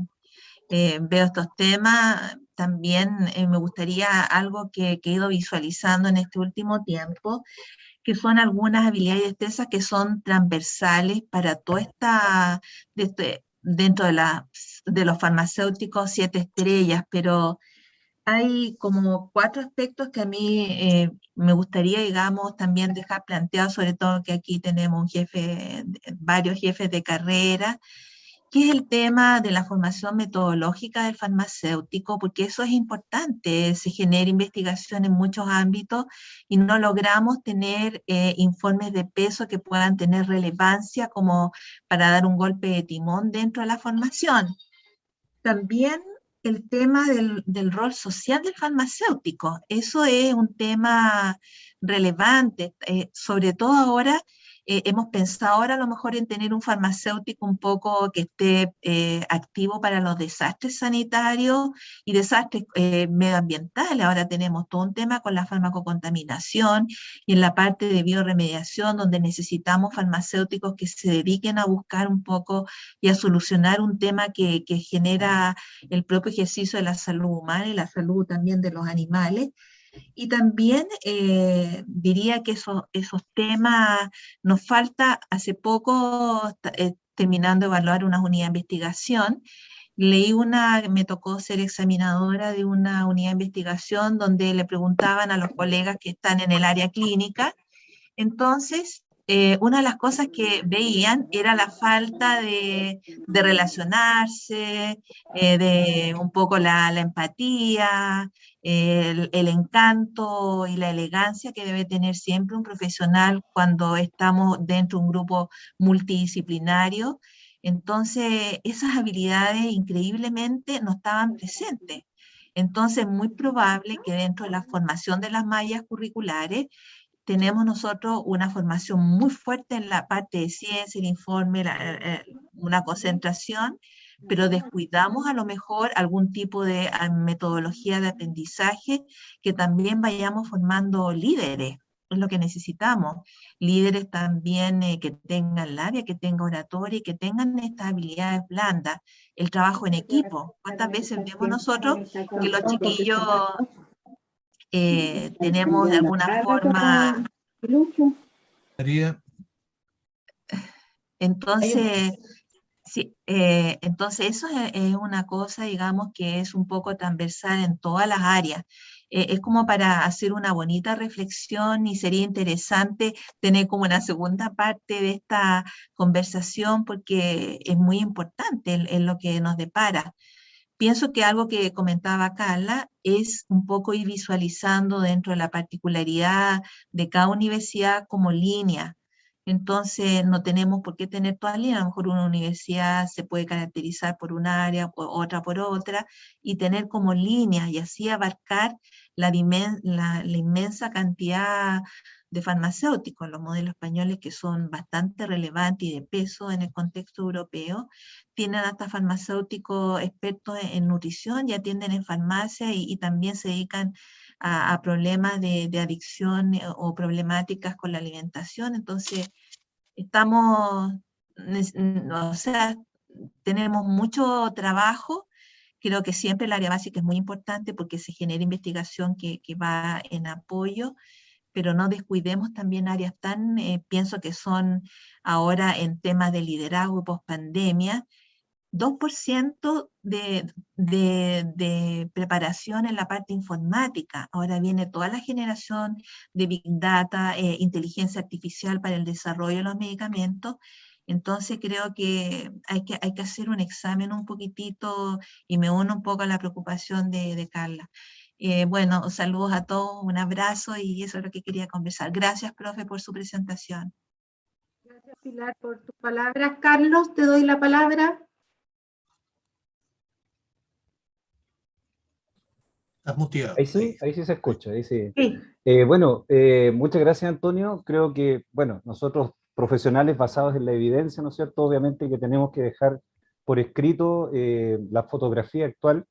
veo estos temas. También me gustaría algo que he ido visualizando en este último tiempo, que son algunas habilidades y destrezas que son transversales para toda esta, dentro de los farmacéuticos 7 estrellas, pero hay como 4 aspectos que a mí me gustaría, digamos, también dejar planteados, sobre todo que aquí tenemos un jefe, varios jefes de carrera, que es el tema de la formación metodológica del farmacéutico, porque eso es importante. Se genera investigación en muchos ámbitos y no logramos tener informes de peso que puedan tener relevancia como para dar un golpe de timón dentro de la formación. También el tema del rol social del farmacéutico. Eso es un tema relevante, sobre todo ahora. Hemos pensado ahora a lo mejor en tener un farmacéutico un poco que esté activo para los desastres sanitarios y desastres medioambientales. Ahora tenemos todo un tema con la farmacocontaminación y en la parte de bioremediación, donde necesitamos farmacéuticos que se dediquen a buscar un poco y a solucionar un tema que genera el propio ejercicio de la salud humana y la salud también de los animales. Y también diría que esos temas nos falta. Hace poco, terminando de evaluar unas unidades de investigación, me tocó ser examinadora de una unidad de investigación donde le preguntaban a los colegas que están en el área clínica. Entonces, una de las cosas que veían era la falta de relacionarse, de un poco la empatía, el encanto y la elegancia que debe tener siempre un profesional cuando estamos dentro de un grupo multidisciplinario. Entonces, esas habilidades increíblemente no estaban presentes. Entonces, muy probable que dentro de la formación de las mallas curriculares tenemos nosotros una formación muy fuerte en la parte de ciencia, el informe, una concentración, pero descuidamos a lo mejor algún tipo de metodología de aprendizaje, que también vayamos formando líderes. Es lo que necesitamos. Líderes también que tengan labia, que tengan oratoria y que tengan estas habilidades blandas. El trabajo en equipo. ¿Cuántas veces vemos nosotros que los chiquillos tenemos de alguna forma... María, Entonces, sí, entonces eso es una cosa, digamos, que es un poco transversal en todas las áreas. Es como para hacer una bonita reflexión, y sería interesante tener como una segunda parte de esta conversación, porque es muy importante en lo que nos depara. Pienso que algo que comentaba Carla es un poco ir visualizando dentro de la particularidad de cada universidad como línea. Entonces, no tenemos por qué tener todas líneas. A lo mejor una universidad se puede caracterizar por un área, otra por otra, y tener como línea, y así abarcar la inmensa cantidad de farmacéuticos, los modelos españoles, que son bastante relevantes y de peso en el contexto europeo. Tienen hasta farmacéuticos expertos en nutrición y atienden en farmacia, y también se dedican a problemas de adicción o problemáticas con la alimentación. Entonces, estamos, o sea, tenemos mucho trabajo. Creo que siempre el área básica es muy importante porque se genera investigación que va en apoyo, pero no descuidemos también áreas tan, pienso que son ahora en temas de liderazgo y pospandemia, 2% de preparación en la parte informática. Ahora viene toda la generación de Big Data, inteligencia artificial para el desarrollo de los medicamentos. Entonces creo que hay que hacer un examen un poquitito, y me uno un poco a la preocupación de Carla. Bueno, saludos a todos, un abrazo, y eso es lo que quería conversar. Gracias, profe, por su presentación. Gracias, Pilar, por tus palabras. Carlos, te doy la palabra. estás muteado. Ahí sí se escucha, ahí sí. Sí. Bueno, muchas gracias, Antonio. Creo que, bueno, nosotros profesionales basados en la evidencia, ¿no es cierto? Obviamente que tenemos que dejar por escrito la fotografía actual,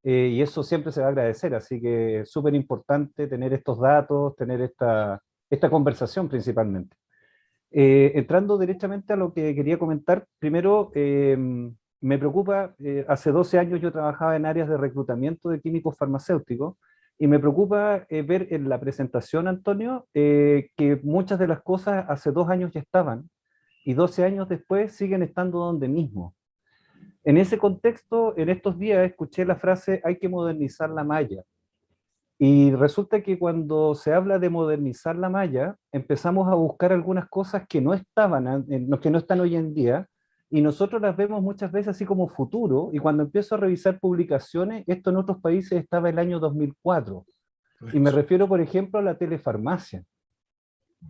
y eso siempre se va a agradecer, así que es súper importante tener estos datos, tener esta conversación principalmente. Entrando directamente a lo que quería comentar, primero, me preocupa, hace 12 años yo trabajaba en áreas de reclutamiento de químicos farmacéuticos, y me preocupa ver en la presentación, Antonio, que muchas de las cosas hace 2 años ya estaban, y 12 años después siguen estando donde mismo. En ese contexto, en estos días escuché la frase, hay que modernizar la malla. Y resulta que cuando se habla de modernizar la malla, empezamos a buscar algunas cosas que no estaban, que no están hoy en día, y nosotros las vemos muchas veces así como futuro, y cuando empiezo a revisar publicaciones, esto en otros países estaba el año 2004. Y me refiero, por ejemplo, a la telefarmacia,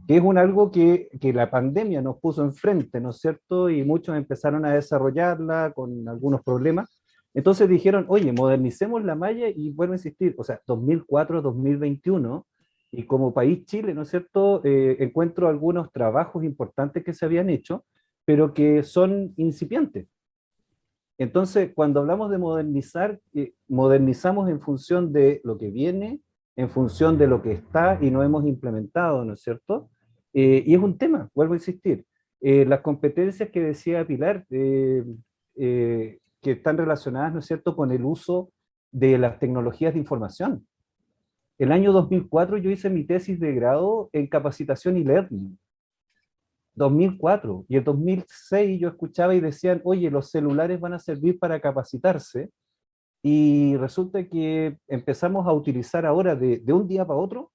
que es algo que la pandemia nos puso enfrente, ¿no es cierto? Y muchos empezaron a desarrollarla con algunos problemas. Entonces dijeron, oye, modernicemos la malla, y vuelvo a insistir, o sea, 2004, 2021, y como país Chile, ¿no es cierto? Encuentro algunos trabajos importantes que se habían hecho, pero que son incipientes. Entonces, cuando hablamos de modernizar, modernizamos en función de lo que viene, en función de lo que está y no hemos implementado, ¿no es cierto? Y es un tema, vuelvo a insistir. Las competencias que decía Pilar, que están relacionadas, ¿no es cierto?, con el uso de las tecnologías de información. El año 2004 yo hice mi tesis de grado en capacitación y learning. 2004. Y en 2006 yo escuchaba y decían, oye, los celulares van a servir para capacitarse, y resulta que empezamos a utilizar ahora de un día para otro,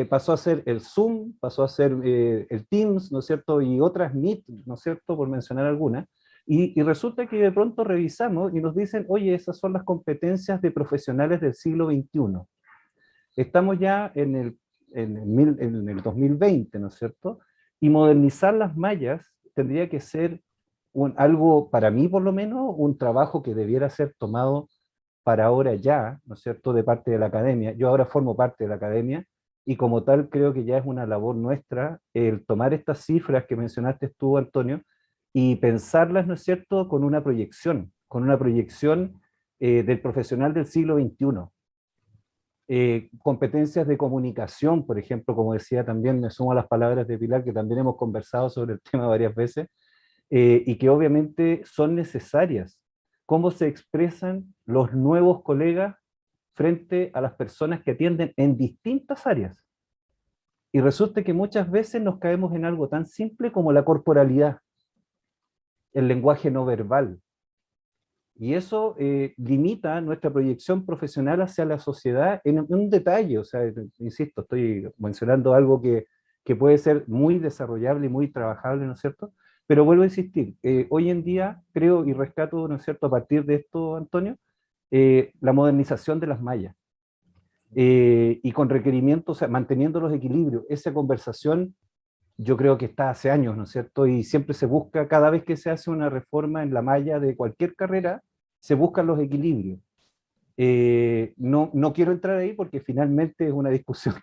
pasó a ser el Zoom, pasó a ser el Teams, ¿no es cierto? Y otras Meet, ¿no es cierto? Por mencionar algunas. Y resulta que de pronto revisamos y nos dicen, oye, esas son las competencias de profesionales del siglo XXI. Estamos ya en el 2020, ¿no es cierto? Y modernizar las mallas tendría que ser algo, para mí por lo menos, un trabajo que debiera ser tomado para ahora ya, ¿no es cierto?, de parte de la academia. Yo ahora formo parte de la academia, y como tal creo que ya es una labor nuestra el tomar estas cifras que mencionaste tú, Antonio, y pensarlas, ¿no es cierto?, con una proyección del profesional del siglo XXI. Competencias de comunicación, por ejemplo, como decía también, me sumo a las palabras de Pilar, que también hemos conversado sobre el tema varias veces, y que obviamente son necesarias. Cómo se expresan los nuevos colegas frente a las personas que atienden en distintas áreas. Y resulta que muchas veces nos caemos en algo tan simple como la corporalidad, el lenguaje no verbal. Y eso limita nuestra proyección profesional hacia la sociedad en un detalle. O sea, insisto, estoy mencionando algo que puede ser muy desarrollable y muy trabajable, ¿no es cierto? Pero vuelvo a insistir, hoy en día creo y rescato, ¿no es cierto?, a partir de esto, Antonio, la modernización de las mallas. Y con requerimientos, o sea, manteniendo los equilibrios. Esa conversación yo creo que está hace años, ¿no es cierto? Y siempre se busca, cada vez que se hace una reforma en la malla de cualquier carrera, se buscan los equilibrios. No quiero entrar ahí porque finalmente es una discusión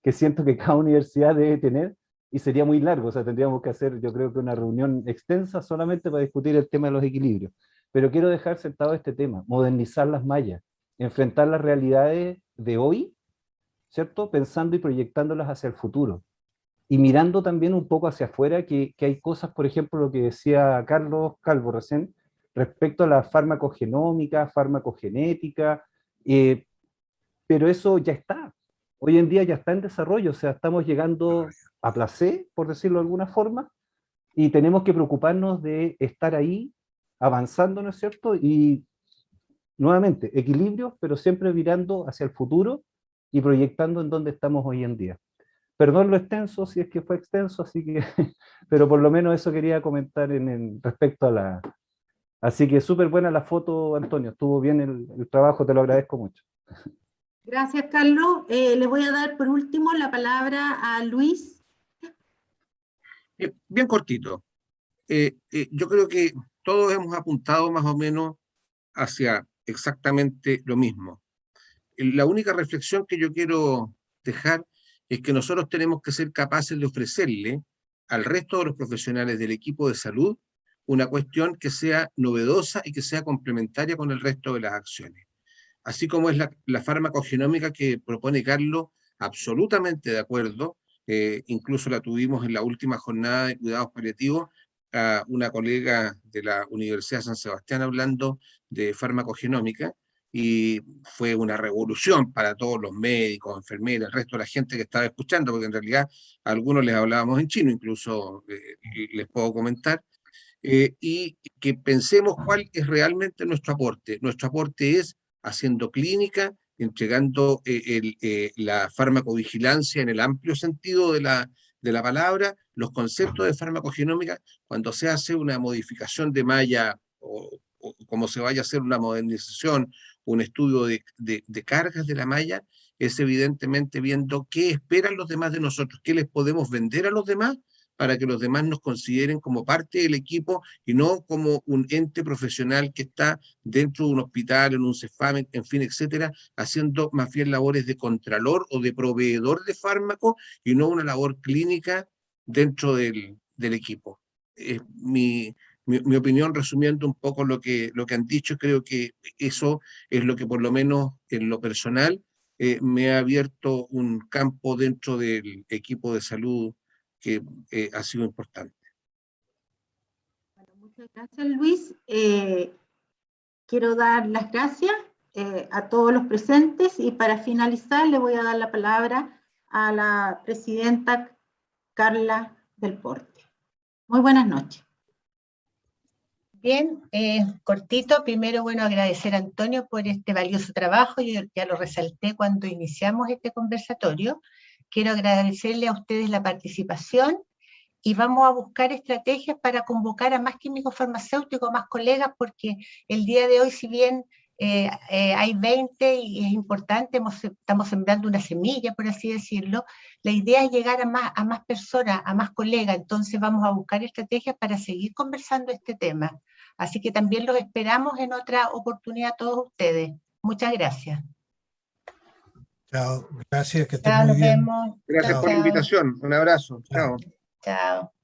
que siento que cada universidad debe tener, y sería muy largo. O sea, tendríamos que hacer, yo creo que una reunión extensa solamente para discutir el tema de los equilibrios. Pero quiero dejar sentado este tema, modernizar las mallas, enfrentar las realidades de hoy, ¿cierto?, pensando y proyectándolas hacia el futuro. Y mirando también un poco hacia afuera, que hay cosas, por ejemplo, lo que decía Carlos Calvo recién, respecto a la farmacogenómica, farmacogenética, pero eso ya está. Hoy en día ya está en desarrollo, o sea, estamos llegando a placer, por decirlo de alguna forma, y tenemos que preocuparnos de estar ahí, avanzando, ¿no es cierto? Y nuevamente, equilibrio, pero siempre mirando hacia el futuro y proyectando en dónde estamos hoy en día. Perdón lo extenso, si es que fue extenso, así que, pero por lo menos eso quería comentar respecto a la... Así que súper buena la foto, Antonio, estuvo bien el trabajo, te lo agradezco mucho. Gracias, Carlos. Le voy a dar por último la palabra a Luis. Bien cortito. Yo creo que todos hemos apuntado más o menos hacia exactamente lo mismo. La única reflexión que yo quiero dejar es que nosotros tenemos que ser capaces de ofrecerle al resto de los profesionales del equipo de salud una cuestión que sea novedosa y que sea complementaria con el resto de las acciones. Así como es la farmacogenómica que propone Carlos, absolutamente de acuerdo. Incluso la tuvimos en la última jornada de cuidados paliativos, a una colega de la Universidad de San Sebastián hablando de farmacogenómica, y fue una revolución para todos los médicos, enfermeras, el resto de la gente que estaba escuchando, porque en realidad a algunos les hablábamos en chino, incluso les puedo comentar, y que pensemos cuál es realmente nuestro aporte. Nuestro aporte es haciendo clínica, entregando la farmacovigilancia en el amplio sentido de la palabra, los conceptos de farmacogenómica. Cuando se hace una modificación de malla o como se vaya a hacer una modernización, un estudio de cargas de la malla, es evidentemente viendo qué esperan los demás de nosotros, qué les podemos vender a los demás para que los demás nos consideren como parte del equipo y no como un ente profesional que está dentro de un hospital, en un CEFAM, en fin, etcétera, haciendo más bien labores de contralor o de proveedor de fármacos y no una labor clínica dentro del equipo. Mi opinión, resumiendo un poco lo que han dicho, creo que eso es lo que por lo menos en lo personal me ha abierto un campo dentro del equipo de salud que ha sido importante. Bueno, muchas gracias, Luis. Quiero dar las gracias a todos los presentes, y para finalizar le voy a dar la palabra a la presidenta Carla Del Porte. Muy buenas noches. Bien, cortito. Primero, bueno, agradecer a Antonio por este valioso trabajo. Yo ya lo resalté cuando iniciamos este conversatorio. Quiero agradecerle a ustedes la participación, y vamos a buscar estrategias para convocar a más químicos farmacéuticos, más colegas, porque el día de hoy, si bien hay 20 y es importante, estamos sembrando una semilla, por así decirlo. La idea es llegar a más personas, a más colegas, entonces vamos a buscar estrategias para seguir conversando este tema. Así que también los esperamos en otra oportunidad todos ustedes. Muchas gracias. Chao, gracias, que estén Chao, muy nos bien. vemos. Gracias Chao, por la chao. invitación. Un abrazo. Chao. Chao.